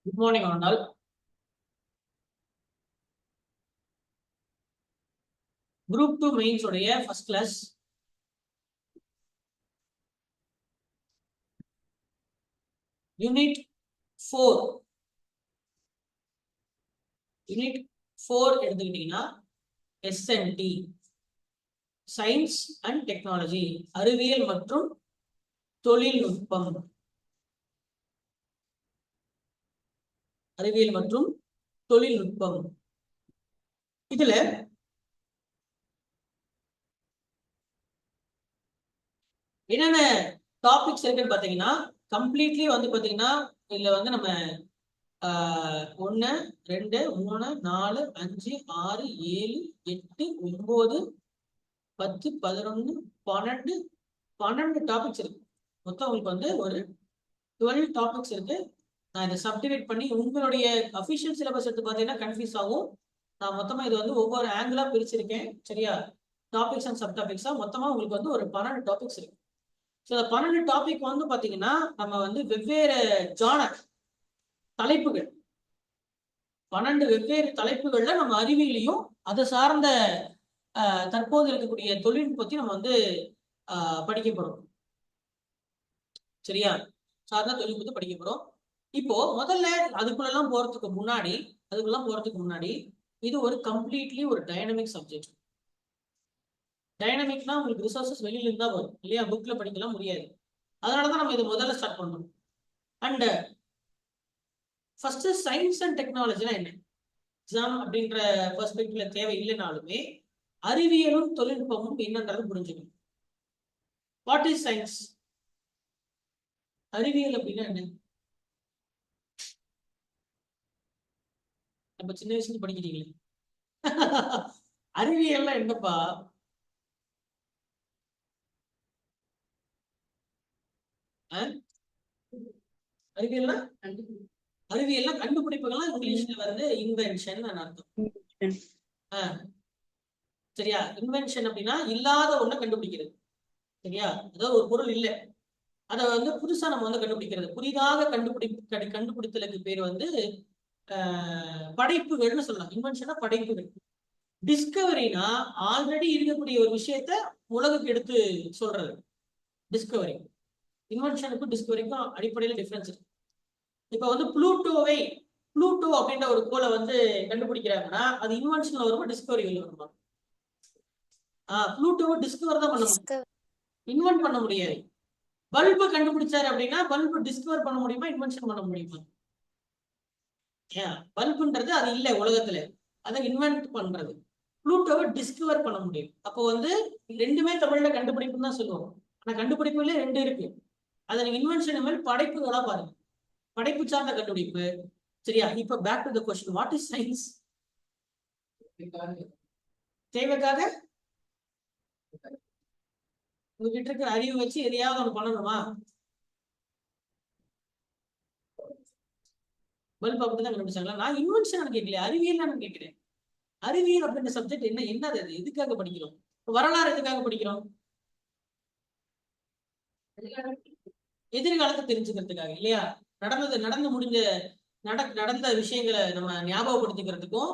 Good morning, all. Group 2 mains first class. Unit 4. Unit 4 எடுத்துக்கிட்டீங்கன்னா SNT Science and Technology அறிவியல் மற்றும் தொழில்நுட்பம். அறிவியல் மற்றும் தொழில்நுட்பம். இதுல என்னென்ன டாபிக்ஸ் இருக்குன்னு பாத்தீங்கன்னா கம்ப்ளீட்லி வந்து பாத்தீங்கன்னா இதுல வந்து நம்ம 1 2 3 4 5 6 7 8 9 10 11 12 டாபிக்ஸ் இருக்கு. மொத்தம் உங்களுக்கு வந்து ஒரு 12 டாபிக்ஸ் இருக்கு. நான் இதை சப்டிவைட் பண்ணி உங்களுடைய அஃபிஷியல் சிலபஸ் எடுத்து பார்த்தீங்கன்னா கன்ஃபியூஸ் ஆகும். நான் மொத்தமா இது வந்து ஒவ்வொரு ஆங்கிளா பிரிச்சிருக்கேன். சரியா? டாபிக்ஸ் அண்ட் சப் டாபிக்ஸா மொத்தமா உங்களுக்கு வந்து ஒரு 12 டாபிக்ஸ் இருக்கு. ஸோ அந்த 12 டாபிக் வந்து பாத்தீங்கன்னா நம்ம வந்து வெவ்வேறு ஜானர் தலைப்புகள் 12 வெவ்வேறு தலைப்புகள்ல நம்ம அறிவியலையும் அதை சார்ந்த தற்போது இருக்கக்கூடிய தொழில்நுட்பத்தையும் நம்ம வந்து படிக்க போறோம். சரியா? சார்ந்த தொழில்நுட்பத்தை படிக்க போறோம். இப்போ முதல்ல அதுக்குள்ளெல்லாம் போறதுக்கு முன்னாடி இது ஒரு கம்ப்ளீட்லி ஒரு டைனமிக் சப்ஜெக்ட். டைனமிக்னா உங்களுக்கு ரிசோர்சஸ் வெளியில இருந்தா வரும் இல்லையா? புக்ல படிக்கலாம் முடியாது. அதனாலதான் நம்ம இது முதல்ல ஸ்டார்ட் பண்றோம். அண்ட் ஃபர்ஸ்ட் சயின்ஸ் அண்ட் டெக்னாலஜினா என்ன? எக்ஸாம் அப்படின்ற பெர்ஸ்பெக்டிவ்ல தேவை இல்லைனாலுமே அறிவியலும் தொழில்நுட்பமும் என்னன்றது புரிஞ்சுக்கணும். What is science? அறிவியல் அப்படின்னா என்ன? நம்ம சின்ன வயசுல படிக்கிறீங்களே. அறிவியல்னா என்னப்பா? அறிவியல்னா கண்டுபிடிப்புகள்லாம் இங்கிலீஷ்ல வந்து இன்வென்ஷன் அர்த்தம். சரியா? இன்வென்ஷன் அப்படின்னா இல்லாத ஒண்ண கண்டுபிடிக்கிறது. சரியா? அதாவது ஒரு பொருள் இல்லை, அதை வந்து புதுசா நம்ம வந்து கண்டுபிடிக்கிறது. புதிதாக கண்டுபிடித்தலுக்கு பேர் வந்து படைப்புகள்னு சொல்லலாம். இன்வென்ஷனா படைப்புகள். டிஸ்கவரினா ஆல்ரெடி இருக்கக்கூடிய ஒரு விஷயத்த உலகுக்கு எடுத்து சொல்றது டிஸ்கவரி. இன்வென்ஷனுக்கும் டிஸ்கவரிக்கும் அடிப்படையில டிஃபரன்ஸ் இருக்கு. இப்ப வந்து ப்ளூட்டோ அப்படின்ற ஒரு கோளை வந்து கண்டுபிடிக்கிறாங்கன்னா அது இன்வென்ஷன்ல வருமா டிஸ்கவரியில் வருமா? ப்ளூட்டோவை டிஸ்கவர் தான் பண்ண முடியும், இன்வென்ட் பண்ண முடியாது. பல்பு கண்டுபிடிச்சாரு அப்படின்னா பல்பு டிஸ்கவர் பண்ண முடியுமா, இன்வென்ஷன் பண்ண முடியுமா? பல்புன்றது அது இல்லை உலகத்துல, அதை இன்வென்ட் பண்றது. ப்ளூட்டோவை டிஸ்கவர் பண்ண முடியும். அப்போ வந்து ரெண்டுமே தமிழ்ல கண்டுபிடிப்புன்னு தான் சொல்லுவோம். ஆனா கண்டுபிடிப்புல ரெண்டு இருக்கு. அதை நீங்க இன்வென்ஷன் மேல் படைப்புகளா பாருங்க, படைப்பு சார்ந்த கண்டுபிடிப்பு. சரியா? இப்ப back to the question, what is science? தேவைக்காக உங்ககிட்ட இருக்கிற அறிவு வச்சு எதையாவது ஒண்ணு பண்ணணுமா? பல்ப் அப்படிதான் கண்டுபிடிச்சாங்களா? நான் இன்வென்ஷன் கேட்கல, அறிவியல் நான் கேட்கிறேன். அறிவியல் அப்படின்ற சப்ஜெக்ட் என்னது? அது எதுக்காக படிக்கிறோம்? வரலாறு எதுக்காக படிக்கிறோம்? எதிர்காலத்தை தெரிஞ்சுக்கிறதுக்காக இல்லையா? நடந்து முடிஞ்ச நடந்த விஷயங்களை நம்ம ஞாபகப்படுத்திக்கிறதுக்கும்,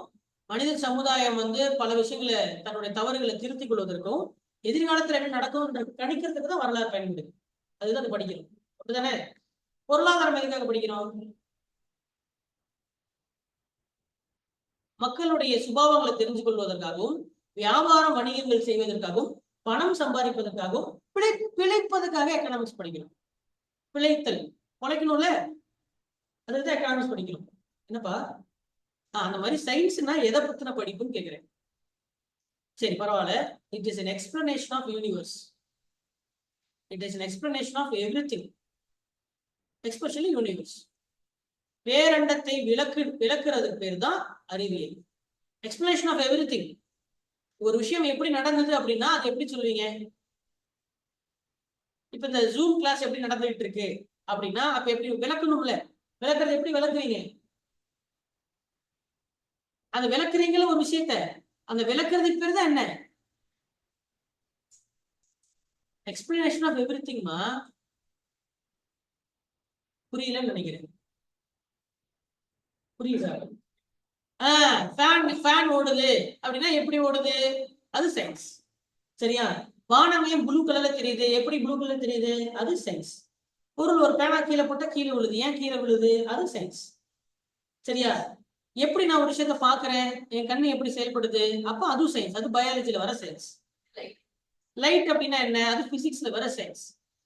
மனித சமுதாயம் வந்து பல விஷயங்களை தன்னுடைய தவறுகளை திருத்திக் கொள்வதற்கும், எதிர்காலத்துல என்ன நடக்கும் கணிக்கிறதுக்கு தான் வரலாறு பயன்படுது. அதுதான் அது படிக்கிறோம். அப்படிதானே? பொருளாதாரம் எதுக்காக படிக்கிறோம்? மக்களுடைய சுபாவங்களை தெரிஞ்சு கொள்வதற்காகவும், வியாபாரம் வணிகங்கள் செய்வதற்காகவும், பணம் சம்பாதிப்பதற்காகவும், பிழைப்பதற்காக எக்கனாமிக்ஸ் படிக்கிறோம். பிழைத்தல், உழைக்கணும்ல, அதுதான் எக்கனாமிக்ஸ் படிக்கிறோம். என்னப்பா அந்த மாதிரி சயின்ஸ்னா எதை பத்தின படிப்புன்னு கேட்கிறேன். சரி, பரவாயில்ல. It is an explanation of universe. It is an explanation of everything, especially universe. பேரண்டத்தை விளக்குறதுக்கு பேர் தான் அறிவியல். Explanation of everything. ஒரு விஷயம் எப்படி நடந்தது அப்படின்னா அது எப்படி சொல்லுவீங்க? இப்ப இந்த ஜூம் கிளாஸ் எப்படி நடந்துட்டு இருக்கு அப்படின்னா அப்ப எப்படி விளக்கணும்ல? விளக்குறது எப்படி விளக்குவீங்க? அந்த விளக்குறீங்களா ஒரு விஷயத்த, அந்த விளக்குறதுக்கு பேர் தான் என்ன? எக்ஸ்பிளனேஷன் ஆஃப் எவ்ரிதிங்மா. புரியலன்னு நினைக்கிறேன். புரியுதா? ஃபேன் ஓடுது அப்படின்னா எப்படி ஓடுது? அது சயின்ஸ். சரியா? வானமே ப்ளூ கலர்ல தெரியுது, எப்படி ப்ளூ கலர் தெரியுது? அது சயின்ஸ். பொருள் ஒரு பேனா கீழே போட்டா கீழே விழுது, ஏன் கீழே விழுது? அது சயின்ஸ். சரியா? எப்படி நான் ஒரு விஷயத்த பாக்குறேன், என் கண்ணு எப்படி செயல்படுது, அப்ப அதுவும் சயின்ஸ். அது பயாலஜில வர சயின்ஸ். லைட் அப்படின்னா என்ன? அது பிசிக்ஸ்ல வர சயின்ஸ்.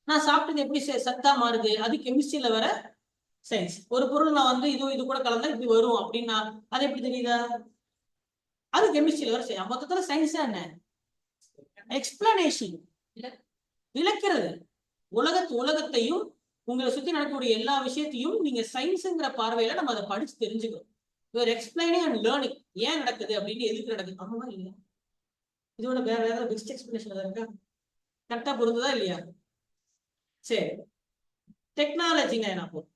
நான் சாப்பிட்டது எப்படி சத்தா மாறுது, அது கெமிஸ்ட்ரியில வர சயின்ஸ். ஒரு பொருள் நான் வந்து இது கூட கலந்தா இப்படி வரும் அப்படின்னா அது எப்படி தெரியுதா? அது கெமிஸ்ட்ரியில வர சயின்ஸ். மொத்தத்துல சயின்ஸ் என்ன? எக்ஸ்பிளனேஷன், விளக்கிறது. உலகத்தையும் உங்களை சுத்தி நடக்கக்கூடிய எல்லா விஷயத்தையும் நீங்க சயின்ஸ்ங்கிற பார்வையில நம்ம அதை படிச்சு தெரிஞ்சுக்கணும். Your explaining and learning. ஏன் நடக்குது அப்படின்னு, எதுக்கு நடக்குது, ஆமா இல்லையா? இதோட வேற ஏதாவது பெஸ்ட் எக்ஸ்பிளனேஷன் இருக்கா? கரெக்டா பொருந்ததா இல்லையா? சரி, டெக்னாலஜினா என்ன போகும்?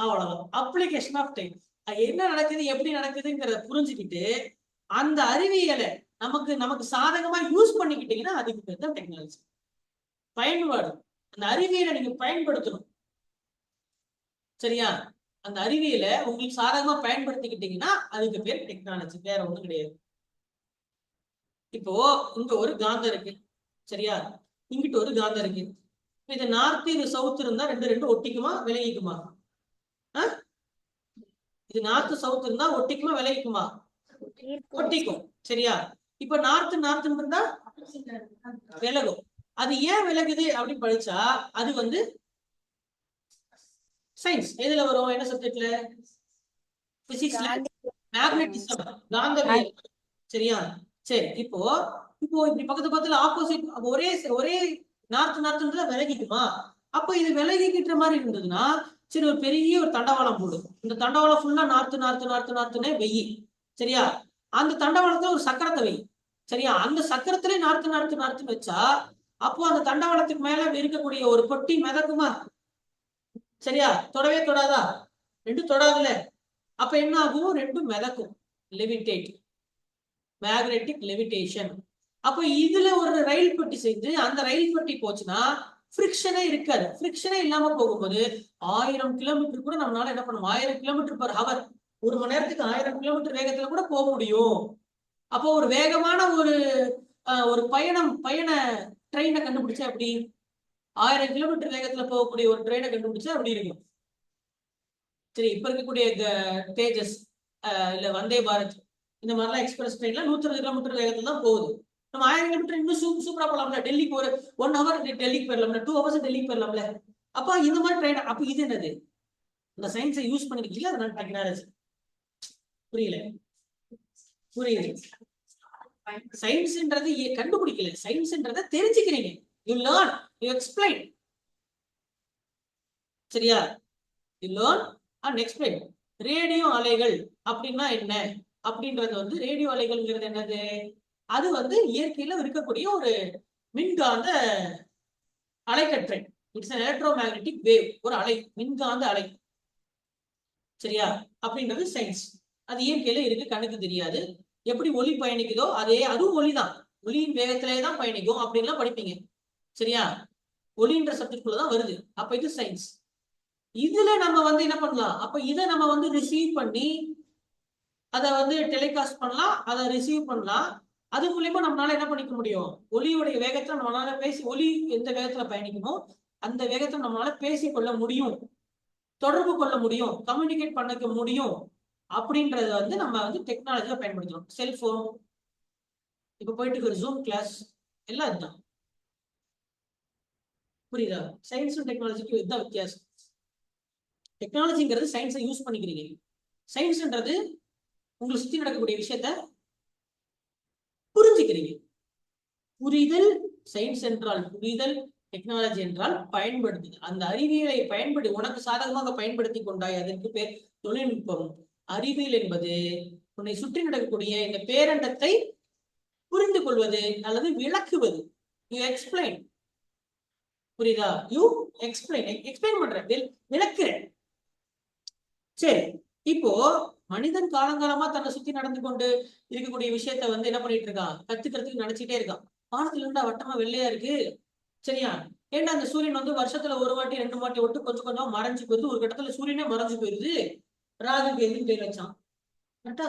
அவ்வளவுதான். Application of tech. என்ன நடக்குது, எப்படி நடக்குதுங்கிறத புரிஞ்சுக்கிட்டு அந்த அறிவியலை நமக்கு சாதகமா யூஸ் பண்ணிக்கிட்டீங்கன்னா அதுக்கு பேர் தான் டெக்னாலஜி. பயன்பாடு. அந்த அறிவியலை நீங்க பயன்படுத்தணும். சரியா? அந்த அறிவியலை உங்களுக்கு சாதகமா பயன்படுத்திக்கிட்டீங்கன்னா அதுக்கு பேர் டெக்னாலஜி, வேற ஒண்ணும் கிடையாது. இப்போ இங்க ஒரு காந்தம் இருக்கு. சரியா? இங்கிட்ட ஒரு காந்தம் இருக்கு. இது நார்த் இது சவுத் இருந்தா ரெண்டு ஒட்டிக்குமா விலகிக்குமா? இது நார்த் சவுத் இருந்தா ஒட்டிக்குமா விலகிக்குமா? ஒட்டிக்கும். சரியா? இப்ப நார்த் இருந்தா விலகும். அது ஏன் விலகுது அப்படின்னு படிச்சா அது வந்து சயின்ஸ். எதுல வரும்? என்ன சப்ஜெக்ட்ல? பிசிக்ஸ்ல மேக்னெட்டிசம், காந்தவியல். சரியா? சரி, இப்போ இப்படி பக்கத்துல ஆப்போசிட் ஒரே ஒரே நார்த் விலகிக்குமா? அப்ப இது விலகிக்கிட்ட மாதிரி இருந்ததுன்னா சரி, ஒரு பெரிய ஒரு தண்டவாளம் போடும். இந்த தண்டவாளம் ஃபுல்லா நார்த்துனே வெயி. சரியா? அந்த தண்டவாளத்துல ஒரு சக்கரத்தை வெயி. சரியா? அந்த சக்கரத்திலே நார்த்து வச்சா அப்போ அந்த தண்டவாளத்துக்கு மேல இருக்கக்கூடிய ஒரு பொட்டி மிதக்குமா? சரியா? தொடவே தொடாதா? ரெண்டும் தொடாதுல. அப்ப என்ன ஆகும்? ரெண்டும் மிதக்கும். Levitate, magnetic levitation. அப்ப இதுல ஒரு ரயில் பெட்டி செஞ்சு அந்த ரயில் பெட்டி போச்சுன்னா ஃப்ரிக்ஷனே இருக்காது. ஃப்ரிக்ஷனே இல்லாம போகும்போது 1000 கிலோமீட்டர் கூட நம்மளால என்ன பண்ணும்? 1000 கிலோமீட்டர் பர் ஹவர், ஒரு மணி நேரத்துக்கு 1000 கிலோமீட்டர் வேகத்துல கூட போக முடியும். அப்போ ஒரு வேகமான ஒரு பயண ட்ரெயினை கண்டுபிடிச்சா அப்படி 1000 கிலோமீட்டர் வேகத்துல போகக்கூடிய ஒரு ட்ரெயினை கண்டுபிடிச்சா அப்படி இருக்கும். சரி, இப்ப இருக்கக்கூடிய தேஜஸ் இல்ல வந்தே பாரத் இந்த மாதிரிலாம் எக்ஸ்பிரஸ் ட்ரெயின்ல 120 கிலோமீட்டர் வேகத்துல தான் போகுது. நம்ம 1000 கிலோமீட்டர் இன்னும் சூப்பரா போலாம்ல. டெல்லிக்கு ஒரு 1 ஹவர் டெல்லிக்கு போயிடலாம்ல, 2 ஹவர்ஸ் டெல்லிக்கு போயிடலாம்ல. அப்ப இந்த மாதிரி ட்ரெயின். அப்ப இது என்னது? இந்த சயின்ஸை யூஸ் பண்ணிருக்கீங்களா? அதனால டெக்னாலஜி. புரியல? சயின்ஸ்ன்றது கண்டுபிடிக்கல, சயின்ஸ்ன்றத தெரிஞ்சுக்கிறீங்க. You learn, you explain. சரியா? You learn and explain. Radio அலைகள் அப்படின்னா என்ன அப்படின்றது வந்து, ரேடியோ அலைகள்ங்கிறது என்னது? அது வந்து இயற்கையில இருக்கக்கூடிய ஒரு மின்காந்த அலைக்கற்றை. It's electro magnetic wave. ஒரு அலை, மின்காந்த அலை. சரியா? அப்படின்றது சயின்ஸ். அது இயற்கையில இருக்கு, கண்ணுக்கு தெரியாது. எப்படி ஒளி பயணிக்குதோ அதுவும் ஒளிதான். ஒளியின் வேகத்திலே தான் பயணிக்கும் அப்படின்லாம் படிப்பீங்க. சரியா? ஒளின்ற சப்ஜெக்ட்குள்ளதான் வருது. அப்ப இது சயின்ஸ். இதுல நம்ம வந்து என்ன பண்ணலாம்? அப்ப இதை நம்ம வந்து ரிசீவ் பண்ணி அதை வந்து டெலிகாஸ்ட் பண்ணலாம், அதை ரிசீவ் பண்ணலாம். அது மூலியமா நம்மளால என்ன பண்ணிக்க முடியும்? ஒளியுடைய வேகத்துல நம்மளால ஒளி எந்த வேகத்துல பயணிக்குமோ அந்த வேகத்துல நம்மளால பேசிக்கொள்ள முடியும், தொடர்பு கொள்ள முடியும், கம்யூனிகேட் பண்ணிக்க முடியும். அப்படின்றத வந்து நம்ம வந்து டெக்னாலஜியை பயன்படுத்துறோம். செல்போன், இப்ப போயிட்டு ஒரு ஜூம் கிளாஸ், எல்லாம் இதுதான். புரியுதா? சயின்ஸும் டெக்னாலஜிக்கும் இதுதான் வித்தியாசம். டெக்னாலஜிங்கிறது சயின்ஸை யூஸ் பண்ணிக்கிறீங்க. சயின்ஸ்ன்றது உங்களை சுத்தி நடக்கக்கூடிய விஷயத்த புரிஞ்சுக்கிறீங்க. புரிதல். சயின்ஸ் என்றால் புரிதல், டெக்னாலஜி என்றால் பயன்படுத்துதல். அந்த அறிவியலை உனக்கு சாதகமாக பயன்படுத்தி கொண்டாய், அதற்கு பேர் தொழில்நுட்பம். அறிவியல் என்பது உன்னை சுற்றி நடக்கக்கூடிய இந்த பேரண்டத்தை புரிந்து கொள்வது அல்லது விளக்குவது. You explain. புரியுதா? யூ எக்ஸ்பிளைன் பண்ற, விளக்குறேன். சரி, இப்போ மனிதன் காலங்காலமா தன்னை சுத்தி நடந்து கொண்டு இருக்கக்கூடிய விஷயத்த வந்து என்ன பண்ணிட்டு இருக்கான்? கத்துக்கிறதுக்கு நினைச்சிட்டே இருக்கான். வானத்துல இருந்தா வட்டமா வெள்ளையா இருக்கு, சரியா? ஏன்னா அந்த சூரியன் வந்து வருஷத்துல ஒரு வாட்டி 2 வாட்டி விட்டு கொஞ்சம் கொஞ்சம் மறைஞ்சு போயிருது. ஒரு கட்டத்துல சூரியனே மறைஞ்சு போயிருது. ராகுக்கு எதுக்கு பேர் வச்சான்? கரெக்டா?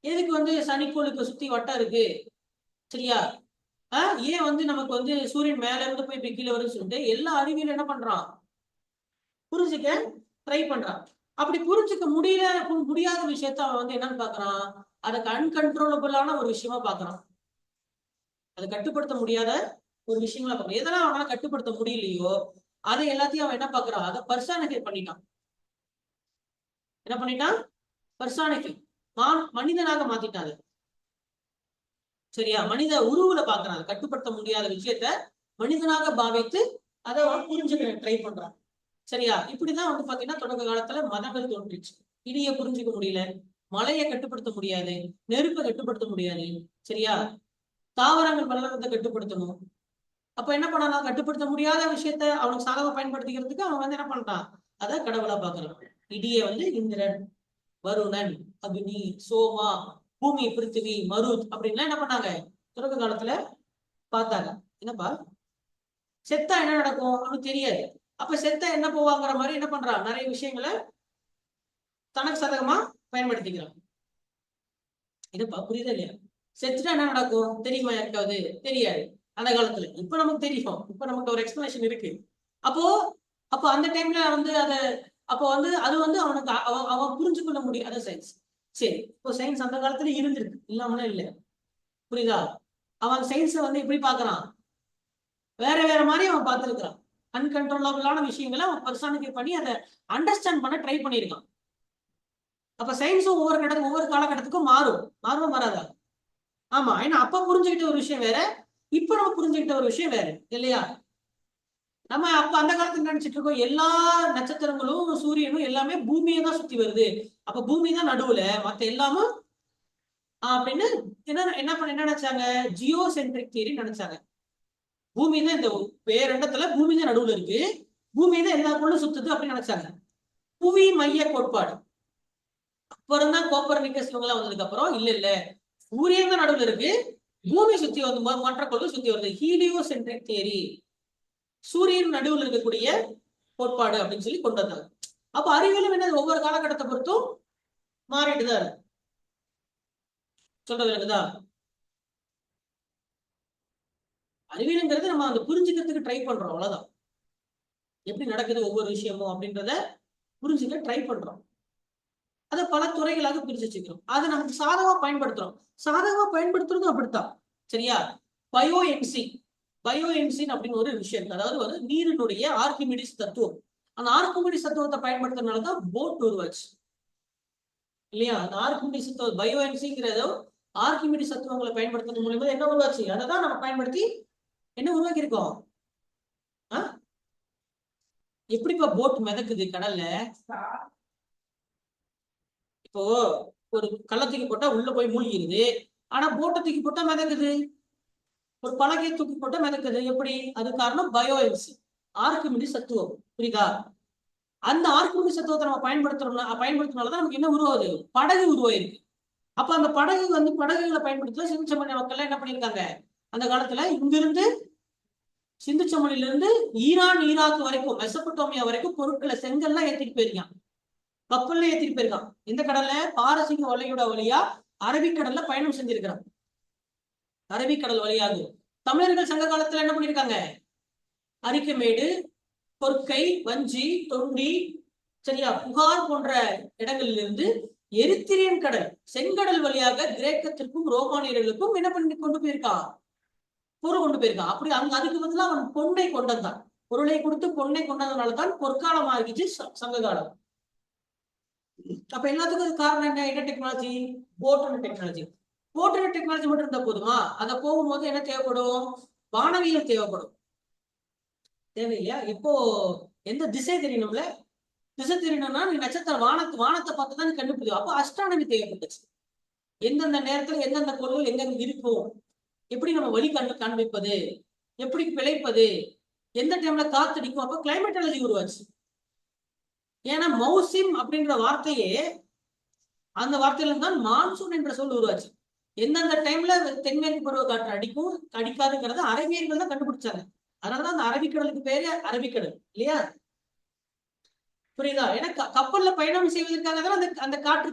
எதுக்கு வந்து சனிக்கோளுக்கு சுத்தி வட்டம் இருக்கு? சரியா? ஏன் வந்து நமக்கு வந்து சூரியன் மேல இருந்து போய் இப்படி கீழே வருதுன்னு சொல்லிட்டு எல்லா அறிவியலும் என்ன பண்றான்? புரிஞ்சுக்க ட்ரை பண்றான். அப்படி புரிஞ்சுக்க முடியாத விஷயத்த அவன் வந்து என்னன்னு பாக்குறான்? அதுக்கு அன்கன்ட்ரோலபிளான ஒரு விஷயமா பாக்குறான். அதை கட்டுப்படுத்த முடியாத ஒரு விஷயங்களா பாக்குறான். எதெல்லாம் அவனால கட்டுப்படுத்த முடியலையோ அதை எல்லாத்தையும் அவன் என்ன பாக்குறான்? அதை பர்சானிஃபை பண்ணிட்டான். என்ன பண்ணிட்டான்? பர்சானிஃபை மனிதனாக மாத்திட்டான். சரியா? மனித உருவுல பாக்குறான். கட்டுப்படுத்த முடியாத விஷயத்த மனிதனாக பாவித்து அதை புரிஞ்சுக்க ட்ரை பண்றான். சரியா? இப்படிதான் வந்து பாத்தீங்கன்னா தொடக்க காலத்துல மதங்கள் தோன்றிச்சு. இடிய புரிஞ்சுக்க முடியல, மழையை கட்டுப்படுத்த முடியாது, நெருப்பை கட்டுப்படுத்த முடியாது. சரியா? தாவரங்கள் வளர்றதை கட்டுப்படுத்தணும். அப்ப என்ன பண்ணலாம்? கட்டுப்படுத்த முடியாத விஷயத்த அவனுக்கு சாதகமா பயன்படுத்திக்கிறதுக்கு அவன் வந்து என்ன பண்றான்? அதை கடவுளா பாக்குறான். இடிய வந்து இந்திரன், வருணன், அக்னி, சோமா, பூமி, பிருத்திவி, மருத் அப்படின்லாம் என்ன பண்ணாங்க தொடக்க காலத்துல பார்த்தாங்க. என்னப்பா செத்தா என்ன நடக்கும் அவனுக்கு தெரியாது. அப்ப செத்தா என்ன போவாங்கிற மாதிரி என்ன பண்றான்? நிறைய விஷயங்களை தனக்கு சாதகமா பயன்படுத்திக்கிறான். இதுப்பா புரியுதா இல்லையா? செத்துட்டா என்ன நடக்கும் தெரியுமா? யாருக்காவது தெரியாது அந்த காலத்துல. இப்ப நமக்கு தெரியும். இப்ப நமக்கு ஒரு எக்ஸ்பிளனேஷன் இருக்கு. அப்போ அப்போ அந்த டைம்ல வந்து அப்போ வந்து அது வந்து அவனுக்கு அவன் புரிஞ்சு கொள்ள முடியும். அது சயின்ஸ். சரி, இப்போ சயின்ஸ் அந்த காலத்துல இருந்திருக்கு, இல்லாமலாம் இல்ல. புரியுதா? அவன் சயின்ஸை வந்து எப்படி பாக்குறான்? வேற வேற மாதிரி அவன் பார்த்திருக்கிறான். அன்கன்ட்ரோலபிளான விஷயங்களை அவன் பர்சானிஃபை பண்ணி அதை அண்டர்ஸ்டாண்ட் பண்ண ட்ரை பண்ணியிருக்கான். அப்ப சயின்ஸும் ஒவ்வொரு காலகட்டத்துக்கும் மாறும் மாறாதா? ஆமா. ஏன்னா அப்ப புரிஞ்சுக்கிட்ட ஒரு விஷயம் வேற, இப்ப நம்ம புரிஞ்சுக்கிட்ட ஒரு விஷயம் வேற இல்லையா? நம்ம அப்ப அந்த காலத்துல நினைச்சிட்டு இருக்கோம் எல்லா நட்சத்திரங்களும் சூரியனும் எல்லாமே பூமியை தான் சுத்தி வருது. அப்ப பூமி தான் நடுவுல, மத்த எல்லாமும் அப்படின்னு என்ன நினைச்சாங்க? ஜியோ சென்ட்ரிக் தியரி நினைச்சாங்க. பூமி தான் இந்த பேரண்டத்துல பூமி தான் நடுவுல இருக்கு, பூமி தான் எல்லா பொருளும் சுத்துது அப்படின்னு நினைச்சாங்க. புவி மைய கோட்பாடு அப்புறம் தான் கோப்பர்னிக்கஸ் இவங்கெல்லாம் வந்ததுக்கு அப்புறம் இல்ல சூரியன் தான் நடுவுல இருக்கு, பூமி சுத்தி வந்து மற்ற கோள்கள் சுத்தி வருது, ஹீலியோ சென்ட்ரிக் தியரி, சூரியன் நடுவுல இருக்கக்கூடிய கோட்பாடு அப்படின்னு சொல்லி கொண்டு வந்தாங்க. அப்ப அறிவியலும் என்ன ஒவ்வொரு காலகட்டத்தை பொறுத்தும் மாறிட்டுதான் இருக்கு. சொல்றது இருக்குதா? அறிவியலுங்கிறது நம்ம அந்த புரிஞ்சுக்கிறதுக்கு ட்ரை பண்றோம், அவ்வளவுதான். எப்படி நடக்குது ஒவ்வொரு விஷயமும் அப்படின்றத புரிஞ்சுக்க ட்ரை பண்றோம். அதை பல துறைகளாக பிரிச்சு வச்சுக்கிறோம். அதை நமக்கு சாதகமா பயன்படுத்துறோம். சாதகமா பயன்படுத்துறதும் அப்படித்தான். சரியா? பயோ என்சின் அப்படின்னு ஒரு விஷயம் இருக்கு. அதாவது வந்து நீரினுடைய ஆர்கிமிடிஸ் தத்துவம். அந்த ஆர்கிமிடிஸ் தத்துவத்தை பயன்படுத்துறதுனாலதான் போட் உருவாச்சு இல்லையா? அந்த ஆர்கிமிடிஸ் தத்துவம் பயோ என்சிங்கிறதோ ஆர்கிமிடிஸ் தத்துவங்களை பயன்படுத்துறது மூலியமா என்ன உருவாச்சு? அதை தான் நம்ம பயன்படுத்தி என்ன உருவாக்கி இருக்கோம். எப்படிப்பா போட் மிதக்குது கடல்ல? இப்போ ஒரு கள்ளத்துக்கு போட்டா உள்ள போய் மூழ்கிடுது, ஆனா போட்டை தூக்கி போட்டா மிதக்குது. ஒரு பலகையை தூக்கி போட்டா மிதக்குது. எப்படி? அது காரணம் பயோஎன்சி, ஆர்கிமிடிஸ் தத்துவம். புரியுதா? அந்த ஆர்கிமிடிஸ் தத்துவத்தை நம்ம பயன்படுத்தினாலதான் நமக்கு என்ன உருவாகுது? படகு உருவாயிருக்கு. அப்ப அந்த படகுகளை பயன்படுத்த சிந்து சமவெளி மக்கள் என்ன பண்ணிருக்காங்க? அந்த காலத்துல இங்கிருந்து சிந்து சமவெளியில இருந்து ஈராக் வரைக்கும், மெசபடோமியா வரைக்கும் பொருட்களை செங்கல்லாம் ஏத்திட்டு போயிருக்கான். கப்பல்ல ஏத்திட்டு போயிருக்கான். இந்த கடல்ல பாரசீக வளைகுடா வழியா அரபிக்கடல்ல பயணம் செஞ்சிருக்கிறான். அரபிக்கடல் வழியாக தமிழர்கள் சங்க காலத்துல என்ன பண்ணிருக்காங்க? அரிக்கமேடு, கொற்கை, வஞ்சி, தொண்டி, சரியா, புகார் போன்ற இடங்களில் இருந்து எரித்திரியன் கடல், செங்கடல் வழியாக கிரேக்கத்திற்கும் ரோமானியர்களுக்கும் என்ன பண்ணி கொண்டு போயிருக்கான்? பொருள் கொண்டு போயிருக்கான். அப்படி அதுக்கு பதிலா அவன் பொண்ணை கொண்டதான், பொருளை கொடுத்து பொண்ணை கொண்டதுனாலதான் பொற்காலம் ஆகிச்சு சங்க காலம். அப்ப எல்லாத்துக்கும் காரணம் என்ன technology? Boat technology. Boat technology மட்டும் இருந்தா போதுமா? அதை போகும்போது என்ன தேவைப்படும்? வானவியல் தேவைப்படும். தேவையில்லையா? இப்போ எந்த திசை தெரியணும்ல? திசை தெரியணும்னா நீ நட்சத்திரம் வானத்தை பார்த்துதான் கண்டுபிடிக்கும். அப்போ அஸ்ட்ரானமி தேவைப்பட்டுச்சு. எந்தெந்த நேரத்துல எந்தெந்த பொருள் எங்கெங்க இருக்கும், எப்படி நம்ம வழி காண்பிப்பது, எப்படி பிழைப்பது, எந்த டைம்ல காத்தடிக்கும். அப்போ கிளைமேட்டாலஜி உருவாச்சு. ஏன்னா மௌசிம் அப்படின்ற வார்த்தையே அந்த வார்த்தையில தான் மான்சூன் என்ற சொல் உருவாச்சு. எந்தெந்த டைம்ல தென்மேற்கு பருவ காற்று அடிக்கும் அடிக்காதுங்கிறத அறிவியல்கள் தான் கண்டுபிடிச்சாங்க. அதனாலதான் அந்த அரபிக்கடலுக்கு பேரு அரபிக்கடல் இல்லையா? புரியுதா? ஏன்னா கப்பல்ல பயணம் செய்வதற்காக தான் அந்த காற்று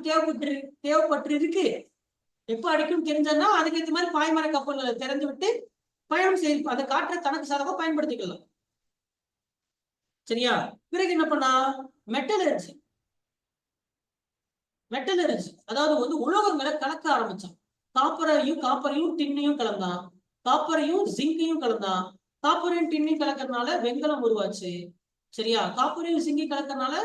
தேவைப்பட்டு இருக்கு. எப்ப அடிக்கும் தெரிஞ்சதுன்னா அதுக்கேற்ற மாதிரி பாய்மர கப்பல் திறந்து விட்டு பயணம் செய்ய அந்த காற்றை தனக்கு சாதகமா பயன்படுத்திக்கலாம். சரியா? பிறகு என்ன பண்ணா மெட்டலர்ஜி அதாவது வந்து உலோகங்களை கலக்க ஆரம்பிச்சான். காப்பரையும் டின்னையும் கலந்தான், காப்பரையும் ஜிங்கையும் கலந்தான். காப்பரையும் டின்னையும் கலக்கறதுனால வெண்கலம் உருவாச்சு. சரியா? காப்பரையும் ஜிங்கை கலக்கறதுனால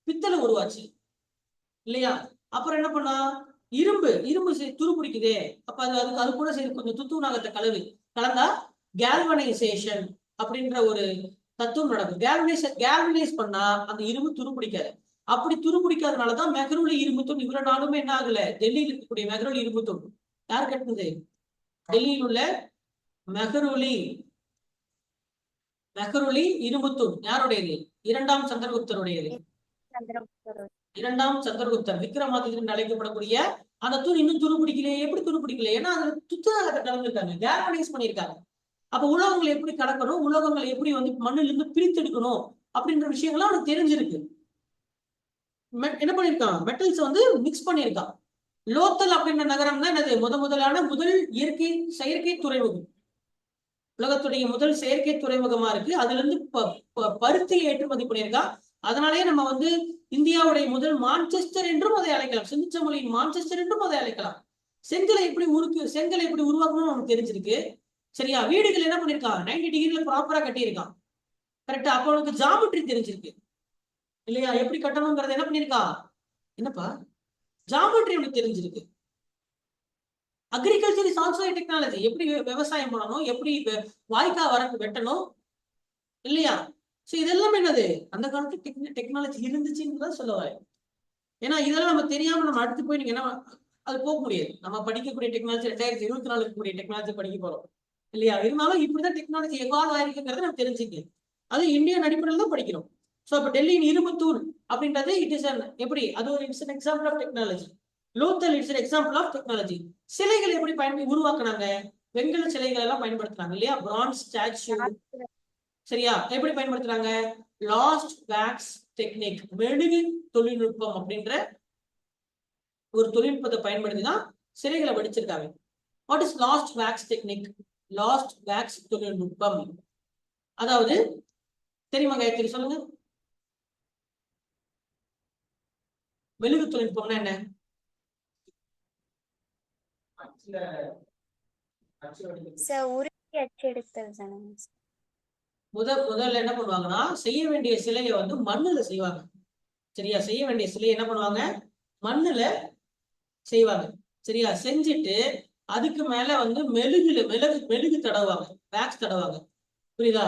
பித்தளை உருவாச்சு இல்லையா? அப்புறம் என்ன பண்ணா இரும்பு துரு பிடிக்குதே, அப்ப அது கூட சரி கொஞ்சம் துத்துநாகத்தை கலந்தா கேல்வனைசேஷன் அப்படின்ற ஒரு தத்துவம் நடக்கும். கேல்வனைஸ் பண்ணா அந்த இரும்பு துரு பிடிக்காது. அப்படி துரு பிடிக்காதனாலதான் மெஹ்ரூலி இரும்பு தூண் இவ்வளவு நாளுமே என்ன ஆகல. டெல்லியில் இருக்கக்கூடிய மெஹ்ரூலி இரும்பு தூண் யார் கட்டுனது? டெல்லியில் உள்ள மெஹ்ரூலி இரும்பு தூண் யாருடையது? இரண்டாம் சந்திரகுப்தருடையது. இரண்டாம் சந்திரகுப்தர் விக்ரமாதித்யன் என்று அழைக்கப்படக்கூடிய அந்த தூண் இன்னும் துரு பிடிக்கலையே. எப்படி துரு பிடிக்கல? ஏன்னா அதுல துத்தநாகத்தை கலந்துருக்காங்க, கேல்வனைஸ் பண்ணியிருக்காங்க. அப்ப உலோகங்களை எப்படி கடக்கணும், உலோகங்களை எப்படி வந்து மண்ணில இருந்து பிரித்தெடுக்கணும் அப்படின்ற விஷயங்கள்லாம் அவனுக்கு தெரிஞ்சிருக்கு. என்ன பண்ணிருக்கான்? மெட்டல்ஸ் வந்து மிக்ஸ் பண்ணிருக்கான். லோத்தல் அப்படின்ற நகரம் தான் என்னது? முதலான செயற்கை துறைமுகம், உலகத்துடைய முதல் செயற்கை துறைமுகமா இருக்கு. அதுல இருந்து பருத்தியை ஏற்றுமதி பண்ணியிருக்கான். அதனாலேயே நம்ம வந்து இந்தியாவுடைய முதல் மான்செஸ்டர் என்றும் அதை அழைக்கலாம், சிந்திச்ச மொழியின் மான்செஸ்டர் என்றும் அதை அழைக்கலாம். செங்கலை எப்படி உருவாக்கணும்னு அவனுக்கு தெரிஞ்சிருக்கு. சரியா? வீடுகள் என்ன பண்ணிருக்கான்? 90 டிகிரில ப்ராப்பரா கட்டியிருக்கான். கரெக்டா? அப்ப அவனுக்கு ஜாமெட்ரி தெரிஞ்சிருக்கு இல்லையா? எப்படி கட்டணுங்கிறத என்ன பண்ணிருக்கா? என்னப்பா ஜாமெட்ரி அவனுக்கு தெரிஞ்சிருக்கு. Agriculture is also technology. எப்படி விவசாயம் பண்ணணும், எப்படி வாய்க்கா வெட்டணும் இல்லையா? சோ இதெல்லாம் என்னது? அந்த காலத்துல டெக்னாலஜி இருந்துச்சுன்னு தான் சொல்லுவாரு. ஏன்னா இதெல்லாம் நம்ம தெரியாம நம்ம அடுத்து போய் நீங்க என்ன அது போக முடியாது. நம்ம படிக்கக்கூடிய டெக்னாலஜி 2024 இருக்கக்கூடிய டெக்னாலஜி படிக்க போறோம் இல்லையா? இருந்தாலும் இப்படிதான் டெக்னாலஜி எவால்வ் ஆயிருக்குங்கிறத நம்ம தெரிஞ்சுக்கணும். அது இந்தியன் அடிப்படையில் தான் படிக்கிறோம். சோ அப்ப டெல்லியின் இரும்புத்தூள் அப்படின்றது எப்படி அது ஒரு it's an example of technology. Lothal it's an example of technology. சிலைகள் எப்படி உருவாக்குனாங்க? வெண்கல சிலைகள் எல்லாம் பயன்படுத்துறாங்க இல்லையா? Bronze statue. சரியா? எப்படி பயன்படுத்துறாங்க? லாஸ்ட் வேக்ஸ் டெக்னிக், மெழுகு தொழில்நுட்பம் அப்படின்ற ஒரு தொழில்நுட்பத்தை பயன்படுத்தி தான் சிலைகளை வடிச்சிருக்காங்க. What is lost wax technique? Lost wax தொழில்நுட்பம் அதாவது தெரியுமா காயத்ரி? சொல்லுங்க. மெழுகு தொழில்நுட்பம்னா என்ன? முதல்ல என்ன பண்ணுவாங்கன்னா செய்ய வேண்டிய சிலையை வந்து மண்ணுல செய்வாங்க. சரியா? செய்ய வேண்டிய சிலையை என்ன பண்ணுவாங்க? மண்ணுல செய்வாங்க. சரியா? செஞ்சுட்டு அதுக்கு மேல வந்து மெழுகு தடவாங்க, வேக்ஸ் தடவாங்க. புரியுதா?